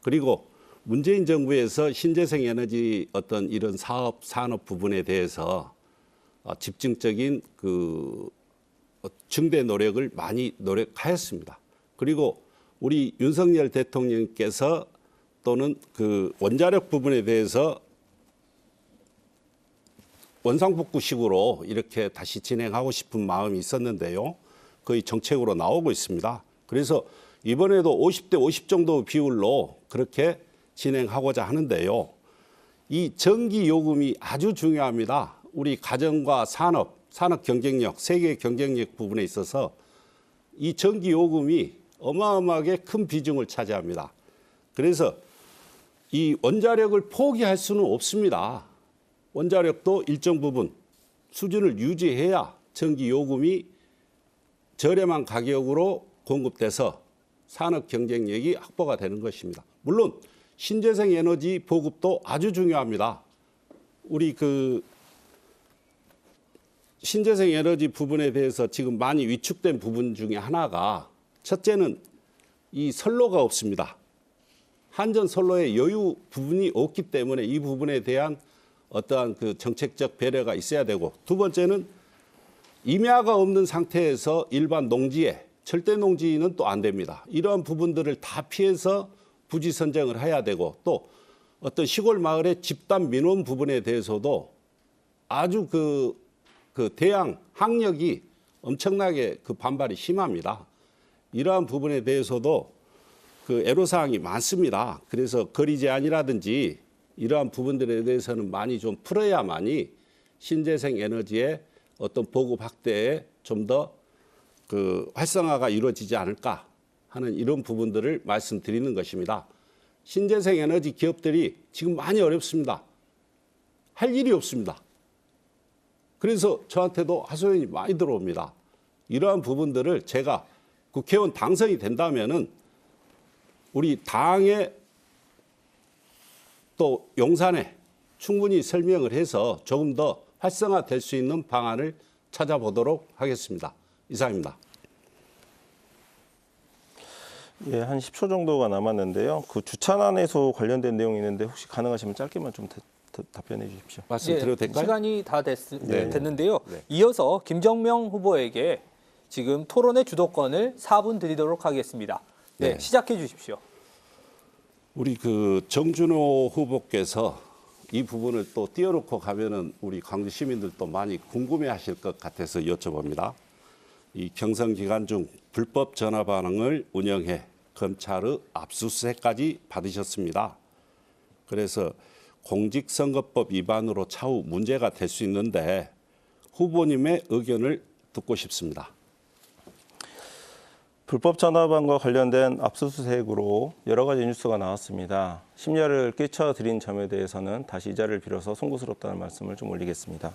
그리고 문재인 정부에서 신재생 에너지 어떤 이런 산업 부분에 대해서 집중적인 그 증대 노력을 많이 노력하였습니다. 그리고 우리 윤석열 대통령께서 또는 그 원자력 부분에 대해서 원상복구식으로 이렇게 다시 진행하고 싶은 마음이 있었는데요. 거의 정책으로 나오고 있습니다. 그래서 이번에도 50대 50 정도 비율로 그렇게 진행하고자 하는데요. 이 전기 요금이 아주 중요합니다. 우리 가정과 산업 경쟁력, 세계 경쟁력 부분에 있어서 이 전기 요금이 어마어마하게 큰 비중을 차지합니다. 그래서 이 원자력을 포기할 수는 없습니다. 원자력도 일정 부분 수준을 유지해야 전기 요금이 저렴한 가격으로 공급돼서 산업 경쟁력이 확보가 되는 것입니다. 물론 신재생 에너지 보급도 아주 중요합니다. 우리 그 신재생 에너지 부분에 대해서 지금 많이 위축된 부분 중에 하나가 첫째는 이 선로가 없습니다. 한전 선로의 여유 부분이 없기 때문에 이 부분에 대한 어떠한 그 정책적 배려가 있어야 되고 두 번째는 임야가 없는 상태에서 일반 농지에 절대 농지는 또 안 됩니다. 이러한 부분들을 다 피해서 부지 선정을 해야 되고 또 어떤 시골 마을의 집단 민원 부분에 대해서도 아주 그 대양 학력이 엄청나게 그 반발이 심합니다. 이러한 부분에 대해서도 그 애로사항이 많습니다. 그래서 거리 제한이라든지 이러한 부분들에 대해서는 많이 좀 풀어야만이 신재생 에너지의 어떤 보급 확대에 좀 더 그 활성화가 이루어지지 않을까 하는 이런 부분들을 말씀드리는 것입니다. 신재생 에너지 기업들이 지금 많이 어렵습니다. 할 일이 없습니다. 그래서 저한테도 하소연이 많이 들어옵니다. 이러한 부분들을 제가 국회의원 당선이 된다면은 우리 당의 또 용산에 충분히 설명을 해서 조금 더 활성화될 수 있는 방안을 찾아보도록 하겠습니다. 이상입니다. 예, 한 10초 정도가 남았는데요. 그 주차난에서 관련된 내용이 있는데 혹시 가능하시면 짧게만 좀 답변해 주십시오. 말씀드려도 될까요? 시간이 다 네. 됐는데요. 네. 이어서 김정명 후보에게 지금 토론의 주도권을 4분 드리도록 하겠습니다. 네, 네. 시작해 주십시오. 우리 그 정준호 후보께서 이 부분을 또 띄워놓고 가면은 우리 광주 시민들도 많이 궁금해하실 것 같아서 여쭤봅니다. 이 경선 기간 중 불법 전화 반응을 운영해 검찰의 압수수색까지 받으셨습니다. 그래서 공직선거법 위반으로 차후 문제가 될 수 있는데 후보님의 의견을 듣고 싶습니다. 불법 전화반과 관련된 압수수색으로 여러 가지 뉴스가 나왔습니다. 심려를 끼쳐드린 점에 대해서는 다시 이 자리를 빌어서 송구스럽다는 말씀을 좀 올리겠습니다.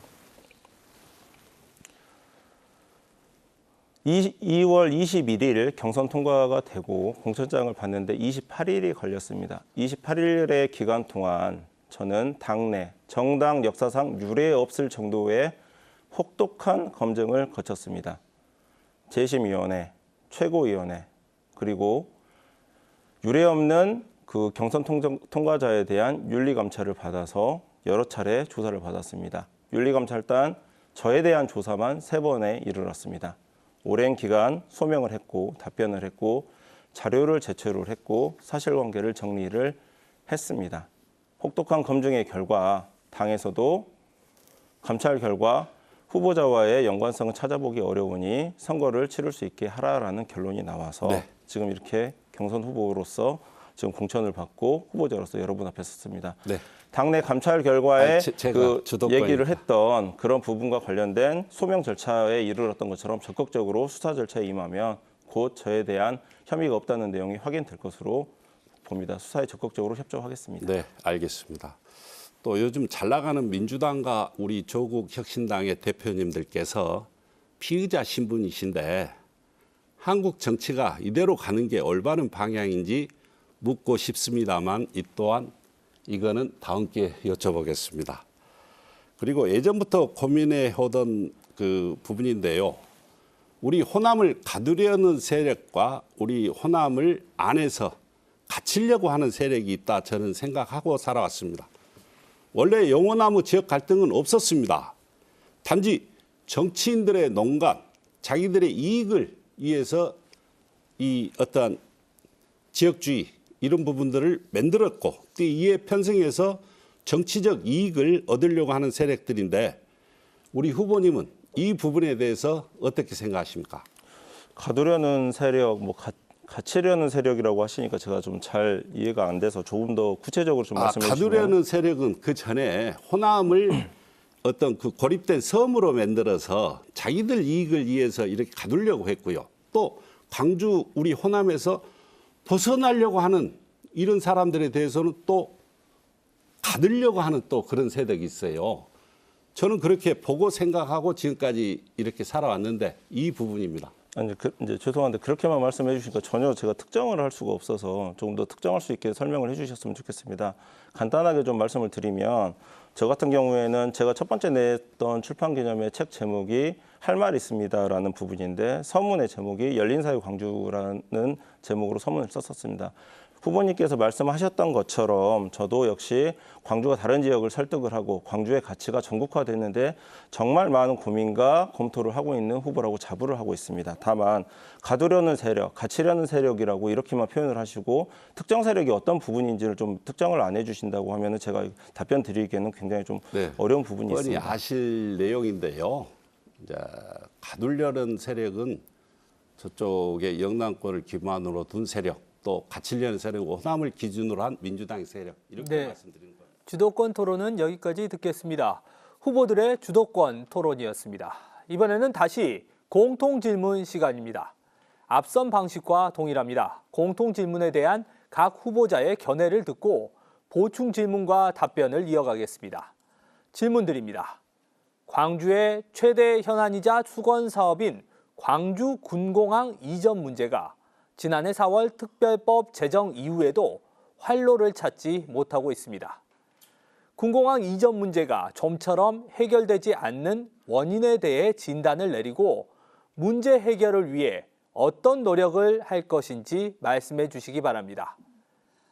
2월 21일 경선 통과가 되고 공천장을 받는데 28일이 걸렸습니다. 28일의 기간 동안 저는 당내 정당 역사상 유례 없을 정도의 혹독한 검증을 거쳤습니다. 재심위원회, 최고위원회, 그리고 유례 없는 그 경선 통과자에 대한 윤리감찰을 받아서 여러 차례 조사를 받았습니다. 윤리감찰단 저에 대한 조사만 3번에 이르렀습니다. 오랜 기간 소명을 했고 답변을 했고 자료를 제출을 했고 사실관계를 정리를 했습니다. 혹독한 검증의 결과 당에서도 감찰 결과 후보자와의 연관성을 찾아보기 어려우니 선거를 치를 수 있게 하라라는 결론이 나와서 네. 지금 이렇게 경선 후보로서 지금 공천을 받고 후보자로서 여러분 앞에 섰습니다. 네. 당내 감찰 결과에 아니, 제가 그 주도권이니까. 얘기를 했던 그런 부분과 관련된 소명 절차에 이르렀던 것처럼 적극적으로 수사 절차에 임하면 곧 저에 대한 혐의가 없다는 내용이 확인될 것으로 봅니다. 수사에 적극적으로 협조하겠습니다. 네, 알겠습니다. 또 요즘 잘 나가는 민주당과 우리 조국 혁신당의 대표님들께서 피의자 신분이신데 한국 정치가 이대로 가는 게 올바른 방향인지 묻고 싶습니다만 이 또한 이거는 다음 기회에 여쭤보겠습니다. 그리고 예전부터 고민해 오던 그 부분인데요. 우리 호남을 가두려는 세력과 우리 호남을 안에서 갇히려고 하는 세력이 있다 저는 생각하고 살아왔습니다. 원래 영호나무 지역 갈등은 없었습니다. 단지 정치인들의 농간, 자기들의 이익을 위해서 이 어떠한 지역주의 이런 부분들을 만들었고 또 이에 편성해서 정치적 이익을 얻으려고 하는 세력들인데 우리 후보님은 이 부분에 대해서 어떻게 생각하십니까? 가두려는 세력, 갇히려는 세력이라고 하시니까 제가 좀 잘 이해가 안 돼서 조금 더 구체적으로 좀 말씀해 주시면. 가두려는 세력은 그 전에 호남을 어떤 그 고립된 섬으로 만들어서 자기들 이익을 위해서 이렇게 가두려고 했고요. 또 광주 우리 호남에서 벗어나려고 하는 이런 사람들에 대해서는 또 가두려고 하는 또 그런 세력이 있어요. 저는 그렇게 보고 생각하고 지금까지 이렇게 살아왔는데 이 부분입니다. 아니, 이제 죄송한데 그렇게만 말씀해 주시니까 전혀 제가 특정을 할 수가 없어서 조금 더 특정할 수 있게 설명을 해 주셨으면 좋겠습니다. 간단하게 좀 말씀을 드리면 저 같은 경우에는 제가 첫 번째 냈던 출판 기념회 책 제목이 할 말 있습니다라는 부분인데 서문의 제목이 열린사회 광주라는 제목으로 서문을 썼었습니다. 후보님께서 말씀하셨던 것처럼 저도 역시 광주가 다른 지역을 설득을 하고 광주의 가치가 전국화됐는데 정말 많은 고민과 검토를 하고 있는 후보라고 자부를 하고 있습니다. 다만 가두려는 세력, 갇히려는 세력이라고 이렇게만 표현을 하시고 특정 세력이 어떤 부분인지를 좀 특정을 안 해주신다고 하면은 제가 답변 드리기에는 굉장히 좀 어려운 부분이 뻔히 있습니다. 아실 내용인데요. 이제 가두려는 세력은 저쪽의 영남권을 기반으로 둔 세력, 또 갇히려는 세력, 호남을 기준으로 한 민주당의 세력 이렇게 말씀드리는 거예요. 주도권 토론은 여기까지 듣겠습니다. 후보들의 주도권 토론이었습니다. 이번에는 다시 공통 질문 시간입니다. 앞선 방식과 동일합니다. 공통 질문에 대한 각 후보자의 견해를 듣고 보충 질문과 답변을 이어가겠습니다. 질문 드립니다. 광주의 최대 현안이자 수건 사업인 광주 군공항 이전 문제가 지난해 4월 특별법 제정 이후에도 활로를 찾지 못하고 있습니다. 군공항 이전 문제가 좀처럼 해결되지 않는 원인에 대해 진단을 내리고 문제 해결을 위해 어떤 노력을 할 것인지 말씀해 주시기 바랍니다.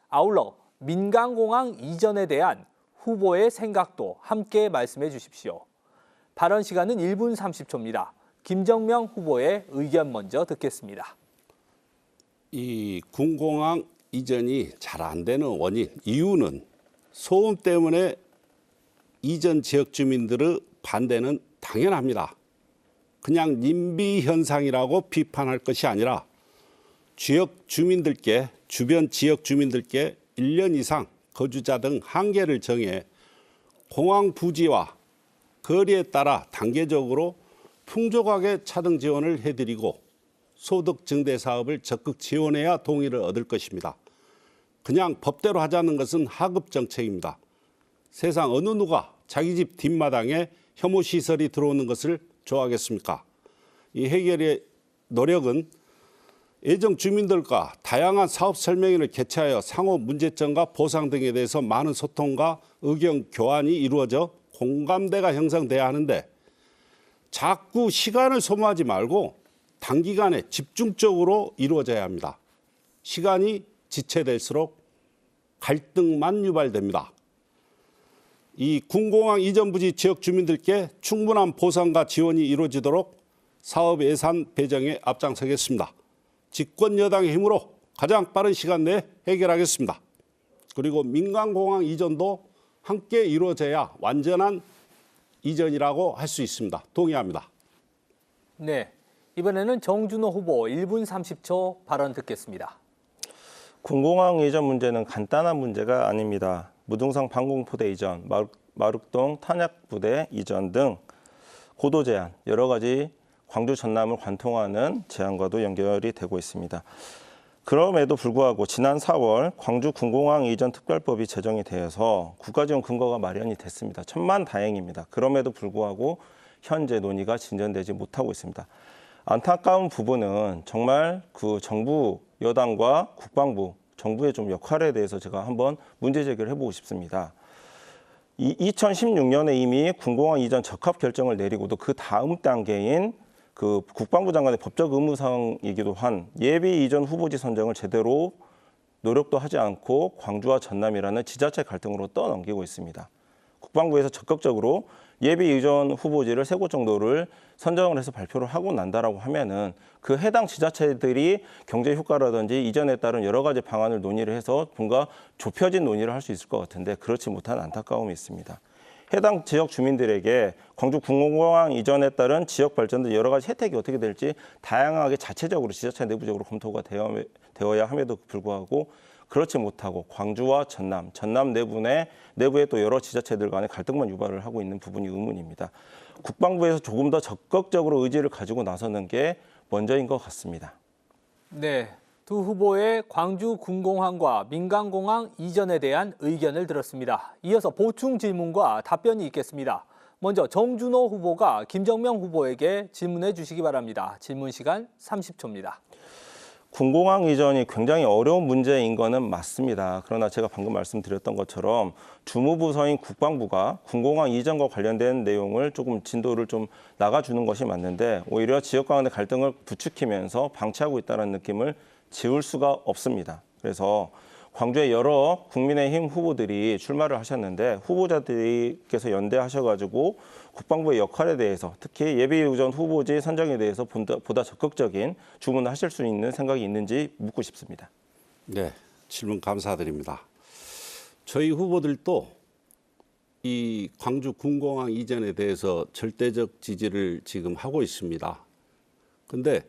아울러 민간공항 이전에 대한 후보의 생각도 함께 말씀해 주십시오. 발언 시간은 1분 30초입니다. 김정명 후보의 의견 먼저 듣겠습니다. 이 군공항 이전이 잘 안 되는 원인, 이유는 소음 때문에 이전 지역 주민들의 반대는 당연합니다. 그냥 님비 현상이라고 비판할 것이 아니라 지역 주민들께, 주변 지역 주민들께 1년 이상 거주자 등 한계를 정해 공항 부지와 거리에 따라 단계적으로 풍족하게 차등 지원을 해드리고 소득 증대 사업을 적극 지원해야 동의를 얻을 것입니다. 그냥 법대로 하자는 것은 하급 정책입니다. 세상 어느 누가 자기 집 뒷마당에 혐오 시설이 들어오는 것을 좋아하겠습니까? 이 해결의 노력은 예정 주민들과 다양한 사업 설명회를 개최하여 상호 문제점과 보상 등에 대해서 많은 소통과 의견 교환이 이루어져 공감대가 형성돼야 하는데 자꾸 시간을 소모하지 말고 단기간에 집중적으로 이루어져야 합니다. 시간이 지체될수록 갈등만 유발됩니다. 이 군공항 이전 부지 지역 주민들께 충분한 보상과 지원이 이루어지도록 사업 예산 배정에 앞장서겠습니다. 집권 여당의 힘으로 가장 빠른 시간 내에 해결하겠습니다. 그리고 민간공항 이전도 함께 이루어져야 완전한 이전이라고 할 수 있습니다. 동의합니다. 네, 이번에는 정준호 후보 1분 30초 발언 듣겠습니다. 군공항 이전 문제는 간단한 문제가 아닙니다. 무등산 방공포대 이전, 마륵동 탄약부대 이전 등 고도 제한, 여러 가지 광주 전남을 관통하는 제한과도 연결이 되고 있습니다. 그럼에도 불구하고 지난 4월 광주 군공항 이전 특별법이 제정이 되어서 국가지원 근거가 마련이 됐습니다. 천만다행입니다. 그럼에도 불구하고 현재 논의가 진전되지 못하고 있습니다. 안타까운 부분은 정말 그 정부 여당과 국방부, 정부의 좀 역할에 대해서 제가 한번 문제 제기를 해보고 싶습니다. 2016년에 이미 군공항 이전 적합 결정을 내리고도 그 다음 단계인 그 국방부 장관의 법적 의무사항이기도 한 예비 이전 후보지 선정을 제대로 노력도 하지 않고 광주와 전남이라는 지자체 갈등으로 떠넘기고 있습니다. 국방부에서 적극적으로 예비 이전 후보지를 3곳 정도를 선정을 해서 발표를 하고 난다라고 하면은 그 해당 지자체들이 경제 효과라든지 이전에 따른 여러 가지 방안을 논의를 해서 뭔가 좁혀진 논의를 할 수 있을 것 같은데 그렇지 못한 안타까움이 있습니다. 해당 지역 주민들에게 광주 군공항 이전에 따른 지역 발전 등 여러 가지 혜택이 어떻게 될지 다양하게 자체적으로 지자체 내부적으로 검토가 되어야 함에도 불구하고 그렇지 못하고 광주와 전남 내부에 또 여러 지자체들 간의 갈등만 유발을 하고 있는 부분이 의문입니다. 국방부에서 조금 더 적극적으로 의지를 가지고 나서는 게 먼저인 것 같습니다. 네, 두 후보의 광주 군공항과 민간공항 이전에 대한 의견을 들었습니다. 이어서 보충 질문과 답변이 있겠습니다. 먼저 정준호 후보가 김정명 후보에게 질문해 주시기 바랍니다. 질문 시간 30초입니다. 군공항 이전이 굉장히 어려운 문제인 거는 맞습니다. 그러나 제가 방금 말씀드렸던 것처럼 주무부서인 국방부가 군공항 이전과 관련된 내용을 조금 진도를 좀 나가주는 것이 맞는데 오히려 지역 간의 갈등을 부추기면서 방치하고 있다는 느낌을 지울 수가 없습니다. 그래서 광주에 여러 국민의힘 후보들이 출마를 하셨는데 후보자들께서 연대하셔가지고 국방부의 역할에 대해서 특히 예비우전 후보지 선정에 대해서 보다 적극적인 주문을 하실 수 있는 생각이 있는지 묻고 싶습니다. 네, 질문 감사드립니다. 저희 후보들도 이 광주 군공항 이전에 대해서 절대적 지지를 지금 하고 있습니다. 근데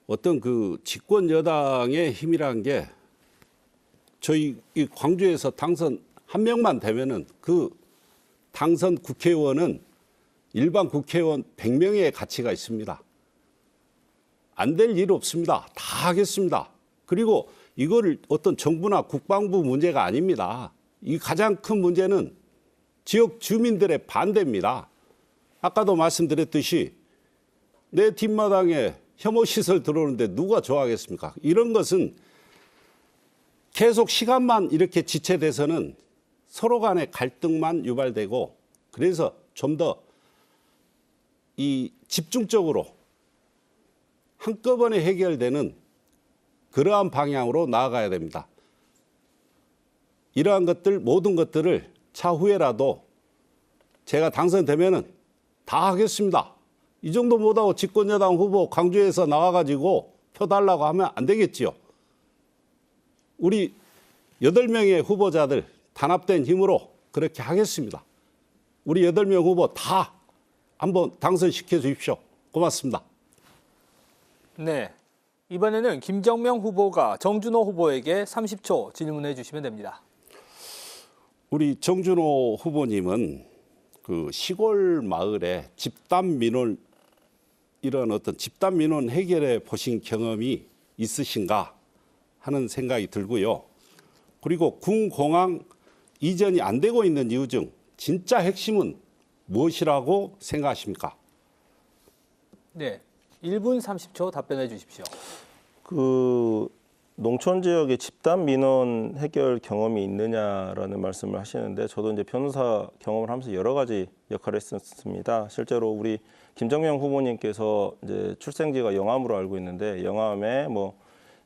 어떤 그 집권 여당의 힘이란 게 저희 이 광주에서 당선 한 명만 되면은 그 당선 국회의원은 일반 국회의원 100명의 가치가 있습니다. 안 될 일 없습니다. 다 하겠습니다. 그리고 이거를 어떤 정부나 국방부 문제가 아닙니다. 이 가장 큰 문제는 지역 주민들의 반대입니다. 아까도 말씀드렸듯이 내 뒷마당에 혐오시설 들어오는데 누가 좋아하겠습니까? 이런 것은 계속 시간만 이렇게 지체돼서는 서로 간의 갈등만 유발되고 그래서 좀 더 이 집중적으로 한꺼번에 해결되는 그러한 방향으로 나아가야 됩니다. 이러한 것들 모든 것들을 차후에라도 제가 당선되면은 다 하겠습니다. 이 정도 못하고 집권여당 후보 광주에서 나와가지고 표 달라고 하면 안 되겠지요. 우리 8명의 후보자들 단합된 힘으로 그렇게 하겠습니다. 우리 8명 후보 다 한번 당선시켜 주십시오. 고맙습니다. 네. 이번에는 김정명 후보가 정준호 후보에게 30초 질문해 주시면 됩니다. 우리 정준호 후보님은 그 시골 마을에 집단 민원 이런 어떤 집단 민원 해결해 보신 경험이 있으신가 하는 생각이 들고요. 그리고 군공항 이전이 안 되고 있는 이유 중 진짜 핵심은 무엇이라고 생각하십니까? 네. 1분 30초 답변해 주십시오. 그 농촌 지역에 집단 민원 해결 경험이 있느냐라는 말씀을 하시는데 저도 이제 변호사 경험을 하면서 여러 가지 역할을 했었습니다. 실제로 우리 김정명 후보님께서 이제 출생지가 영암으로 알고 있는데 영암에 뭐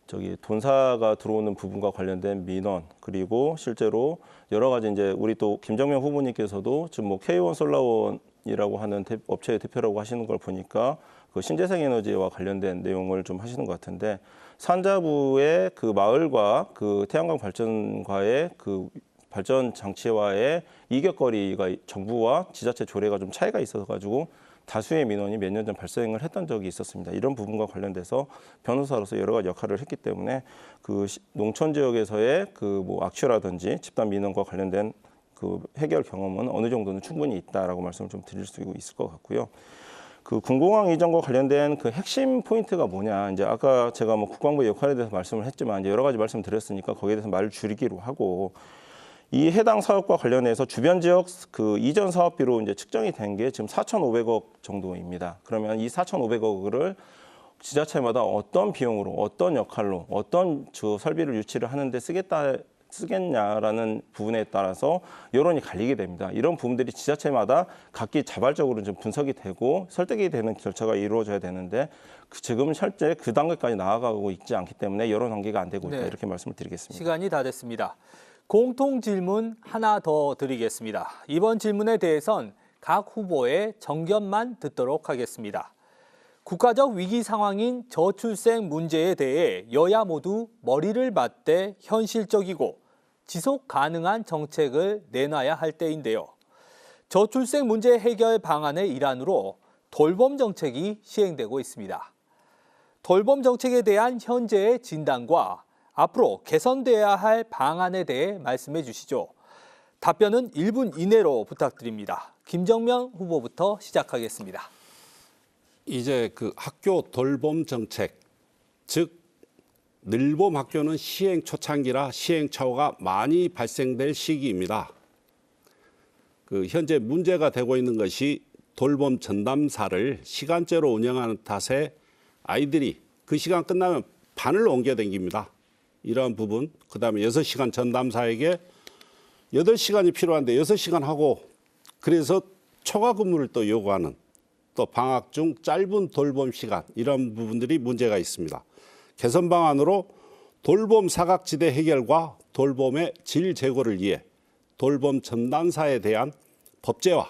저기 돈사가 들어오는 부분과 관련된 민원 그리고 실제로 여러 가지 이제 우리 또 김정명 후보님께서도 지금 뭐 K1 솔라원이라고 하는 업체의 대표라고 하시는 걸 보니까 그 신재생 에너지와 관련된 내용을 좀 하시는 것 같은데 산자부의 그 마을과 그 태양광 발전과의 그 발전 장치와의 이격거리가 정부와 지자체 조례가 좀 차이가 있어서 가지고 다수의 민원이 몇 년 전 발생을 했던 적이 있었습니다. 이런 부분과 관련돼서 변호사로서 여러 가지 역할을 했기 때문에 그 농촌 지역에서의 그 뭐 악취라든지 집단 민원과 관련된 그 해결 경험은 어느 정도는 충분히 있다라고 말씀을 좀 드릴 수 있을 것 같고요. 그 군공항 이전과 관련된 그 핵심 포인트가 뭐냐. 이제 아까 제가 뭐 국방부의 역할에 대해서 말씀을 했지만 이제 여러 가지 말씀드렸으니까 거기에 대해서 말을 줄이기로 하고 이 해당 사업과 관련해서 주변 지역 그 이전 사업비로 이제 측정이 된 게 지금 4,500억 정도입니다. 그러면 이 4,500억을 지자체마다 어떤 비용으로, 어떤 역할로, 어떤 저 설비를 유치를 하는데 쓰겠냐라는 부분에 따라서 여론이 갈리게 됩니다. 이런 부분들이 지자체마다 각기 자발적으로 좀 분석이 되고 설득이 되는 절차가 이루어져야 되는데 지금 실제 그 단계까지 나아가고 있지 않기 때문에 여론 관계가 안 되고 있다. 네. 이렇게 말씀을 드리겠습니다. 시간이 다 됐습니다. 공통 질문 하나 더 드리겠습니다. 이번 질문에 대해선 각 후보의 정견만 듣도록 하겠습니다. 국가적 위기 상황인 저출생 문제에 대해 여야 모두 머리를 맞대 현실적이고 지속 가능한 정책을 내놔야 할 때인데요. 저출생 문제 해결 방안의 일환으로 돌봄 정책이 시행되고 있습니다. 돌봄 정책에 대한 현재의 진단과 앞으로 개선돼야 할 방안에 대해 말씀해 주시죠. 답변은 1분 이내로 부탁드립니다. 김정명 후보부터 시작하겠습니다. 이제 그 학교 돌봄 정책, 즉 늘봄 학교는 시행 초창기라 시행착오가 많이 발생될 시기입니다. 그 현재 문제가 되고 있는 것이 돌봄 전담사를 시간제로 운영하는 탓에 아이들이 그 시간 끝나면 반을 옮겨 다닙니다. 이러한 부분, 그다음에 6시간 전담사에게 8시간이 필요한데 6시간 하고 그래서 초과 근무를 또 요구하는 또 방학 중 짧은 돌봄 시간 이런 부분들이 문제가 있습니다. 개선 방안으로 돌봄 사각지대 해결과 돌봄의 질 제고를 위해 돌봄 전담사에 대한 법제화,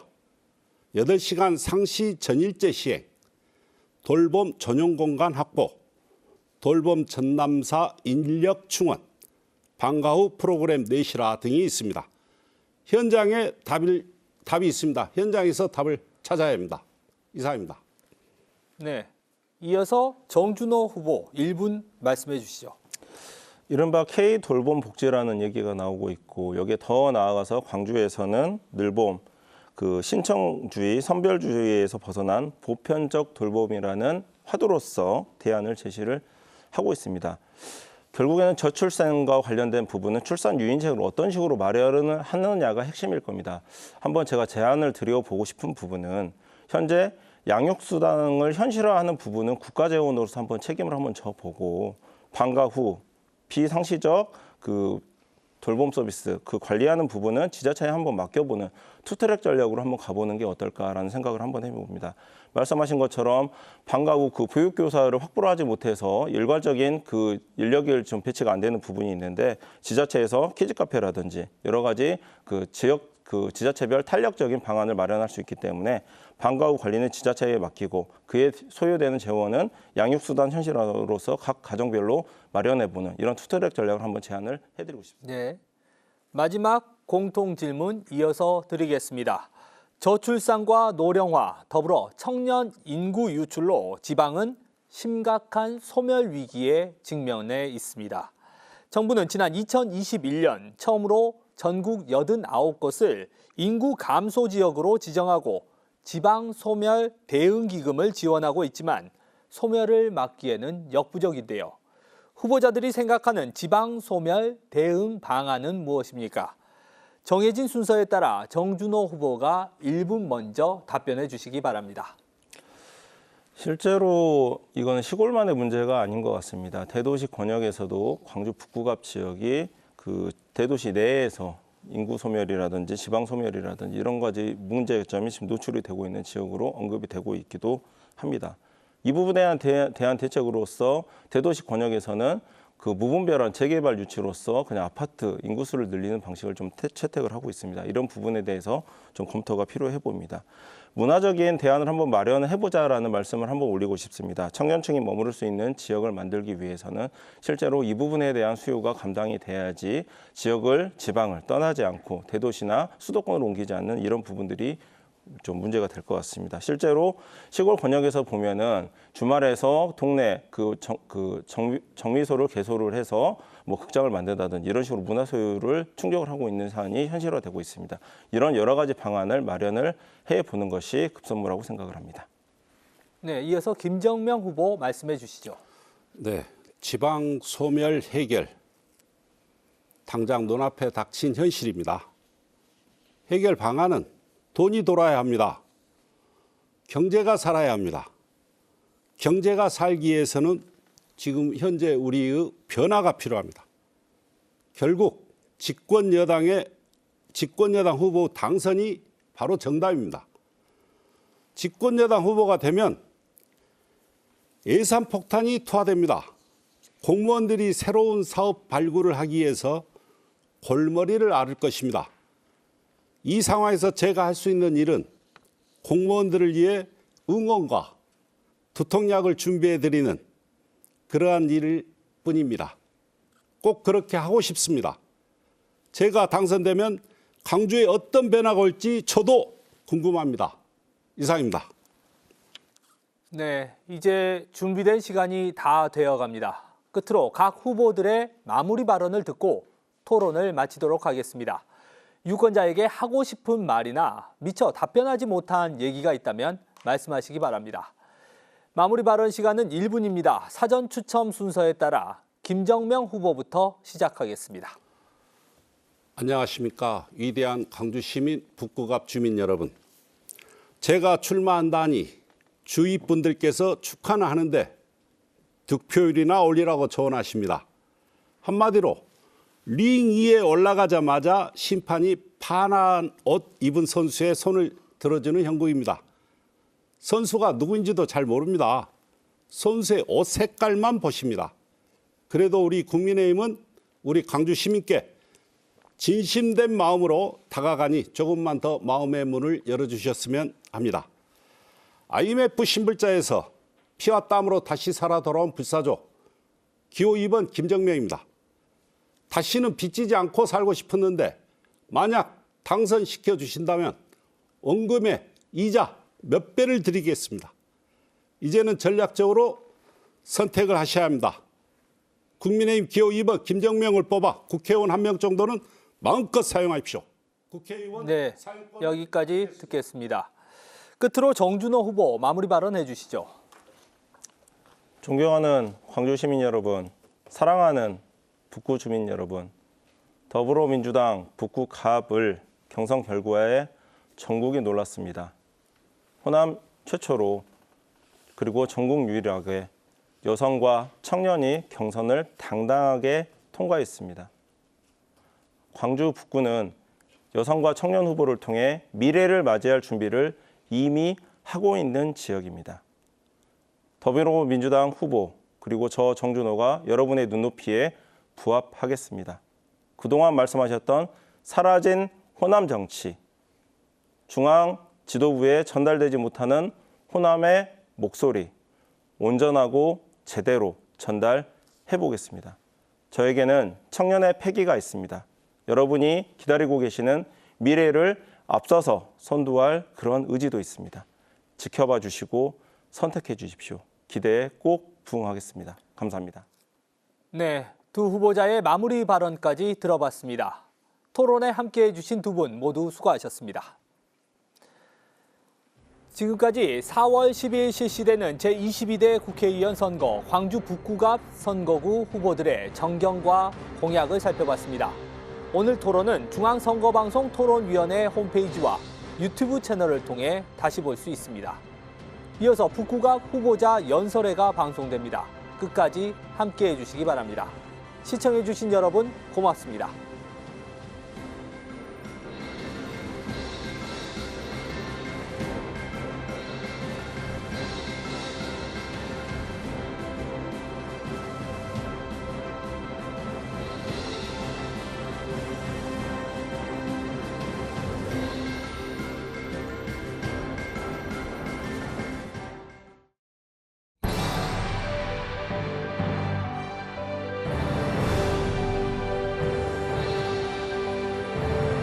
8시간 상시 전일제 시행, 돌봄 전용 공간 확보, 돌봄 전담사 인력 충원, 방과 후 프로그램 내실화 등이 있습니다. 현장에 답이 있습니다. 현장에서 답을 찾아야 합니다. 이상입니다. 네, 이어서 정준호 후보 1분 말씀해 주시죠. 이른바 K 돌봄 복지라는 얘기가 나오고 있고 여기에 더 나아가서 광주에서는 늘봄, 그 신청주의, 선별주의에서 벗어난 보편적 돌봄이라는 화두로서 대안을 제시를 하고 있습니다. 결국에는 저출산과 관련된 부분은 출산 유인책을 어떤 식으로 마련을 하느냐가 핵심일 겁니다. 한번 제가 제안을 드려보고 싶은 부분은 현재 양육수당을 현실화하는 부분은 국가재원으로서 한번 책임을 한번 져보고 방과 후 비상시적 그 돌봄 서비스 그 관리하는 부분은 지자체에 한번 맡겨보는 투트랙 전략으로 한번 가보는 게 어떨까라는 생각을 한번 해봅니다. 말씀하신 것처럼 방과 후 그 보육교사를 확보를 하지 못해서 일괄적인 그 인력이 좀 배치가 안 되는 부분이 있는데 지자체에서 키즈카페라든지 여러 가지 그 지역 그 지자체별 탄력적인 방안을 마련할 수 있기 때문에 방과 후 관리는 지자체에 맡기고 그에 소요되는 재원은 양육수단 현실화로서 각 가정별로 마련해보는 이런 투트랙 전략을 한번 제안을 해드리고 싶습니다. 네. 마지막 공통 질문 이어서 드리겠습니다. 저출산과 노령화, 더불어 청년 인구 유출로 지방은 심각한 소멸 위기에 직면해 있습니다. 정부는 지난 2021년 처음으로 전국 89곳을 인구 감소 지역으로 지정하고 지방 소멸 대응 기금을 지원하고 있지만 소멸을 막기에는 역부족인데요. 후보자들이 생각하는 지방 소멸 대응 방안은 무엇입니까? 정해진 순서에 따라 정준호 후보가 1분 먼저 답변해 주시기 바랍니다. 실제로 이거는 시골만의 문제가 아닌 것 같습니다. 대도시 권역에서도 광주 북구갑 지역이 그 대도시 내에서 인구 소멸이라든지 지방 소멸이라든지 이런 가지 문제점이 지금 노출이 되고 있는 지역으로 언급이 되고 있기도 합니다. 이 부분에 대한 대책으로서 대도시 권역에서는 그 무분별한 재개발 유치로서 그냥 아파트 인구수를 늘리는 방식을 좀 채택을 하고 있습니다. 이런 부분에 대해서 좀 검토가 필요해 보입니다. 문화적인 대안을 한번 마련해보자라는 말씀을 한번 올리고 싶습니다. 청년층이 머무를 수 있는 지역을 만들기 위해서는 실제로 이 부분에 대한 수요가 감당이 돼야지 지역을 지방을 떠나지 않고 대도시나 수도권으로 옮기지 않는 이런 부분들이 좀 문제가 될 것 같습니다. 실제로 시골 권역에서 보면은 주말에서 동네 정미소를 개소를 해서 뭐 극장을 만든다든지 이런 식으로 문화 소유를 충족을 하고 있는 사안이 현실화되고 있습니다. 이런 여러 가지 방안을 마련을 해보는 것이 급선무라고 생각을 합니다. 네, 이어서 김정명 후보 말씀해 주시죠. 네, 지방 소멸 해결 당장 눈앞에 닥친 현실입니다. 해결 방안은 돈이 돌아야 합니다. 경제가 살아야 합니다. 경제가 살기 위해서는 지금 현재 우리의 변화가 필요합니다. 결국 집권 여당 후보 당선이 바로 정답입니다. 집권 여당 후보가 되면 예산 폭탄이 투하됩니다. 공무원들이 새로운 사업 발굴을 하기 위해서 골머리를 앓을 것입니다. 이 상황에서 제가 할 수 있는 일은 공무원들을 위해 응원과 두통약을 준비해 드리는 그러한 일일 뿐입니다. 꼭 그렇게 하고 싶습니다. 제가 당선되면 광주에 어떤 변화가 올지 저도 궁금합니다. 이상입니다. 네, 이제 준비된 시간이 다 되어 갑니다. 끝으로 각 후보들의 마무리 발언을 듣고 토론을 마치도록 하겠습니다. 유권자에게 하고 싶은 말이나 미처 답변하지 못한 얘기가 있다면 말씀하시기 바랍니다. 마무리 발언 시간은 1분입니다. 사전 추첨 순서에 따라 김정명 후보부터 시작하겠습니다. 안녕하십니까. 위대한 광주시민 북구갑 주민 여러분. 제가 출마한다니 주위 분들께서 축하는 하는데 득표율이나 올리라고 조언하십니다. 한마디로 링 위에 올라가자마자 심판이 파란 옷 입은 선수의 손을 들어주는 형국입니다. 선수가 누구인지도 잘 모릅니다. 선수의 옷 색깔만 보십니다. 그래도 우리 국민의힘은 우리 광주 시민께 진심된 마음으로 다가가니 조금만 더 마음의 문을 열어주셨으면 합니다. IMF 신불자에서 피와 땀으로 다시 살아 돌아온 불사조 기호 2번 김정명입니다. 다시는 빚지지 않고 살고 싶었는데 만약 당선시켜 주신다면 원금의 이자 몇 배를 드리겠습니다. 이제는 전략적으로 선택을 하셔야 합니다. 국민의힘 기호 2번 김정명을 뽑아 국회의원 1명 정도는 마음껏 사용하십시오. 국회의원 네, 사용권 여기까지 듣겠습니다. 끝으로 정준호 후보 마무리 발언해 주시죠. 존경하는 광주 시민 여러분, 사랑하는 북구 주민 여러분, 더불어민주당 북구 갑을 경선 결과에 전국이 놀랐습니다. 호남 최초로 그리고 전국 유일하게 여성과 청년이 경선을 당당하게 통과했습니다. 광주 북구는 여성과 청년 후보를 통해 미래를 맞이할 준비를 이미 하고 있는 지역입니다. 더불어민주당 후보 그리고 저 정준호가 여러분의 눈높이에 부합하겠습니다. 그동안 말씀하셨던 사라진 호남 정치, 중앙 지도부에 전달되지 못하는 호남의 목소리, 온전하고 제대로 전달해 보겠습니다. 저에게는 청년의 패기가 있습니다. 여러분이 기다리고 계시는 미래를 앞서서 선도할 그런 의지도 있습니다. 지켜봐 주시고 선택해 주십시오. 기대에 꼭 부응하겠습니다. 감사합니다. 네, 두 후보자의 마무리 발언까지 들어봤습니다. 토론에 함께해 주신 두 분 모두 수고하셨습니다. 지금까지 4월 10일 실시되는 제22대 국회의원 선거 광주 북구갑 선거구 후보들의 정경과 공약을 살펴봤습니다. 오늘 토론은 중앙선거방송 토론위원회 홈페이지와 유튜브 채널을 통해 다시 볼 수 있습니다. 이어서 북구갑 후보자 연설회가 방송됩니다. 끝까지 함께해 주시기 바랍니다. 시청해 주신 여러분 고맙습니다.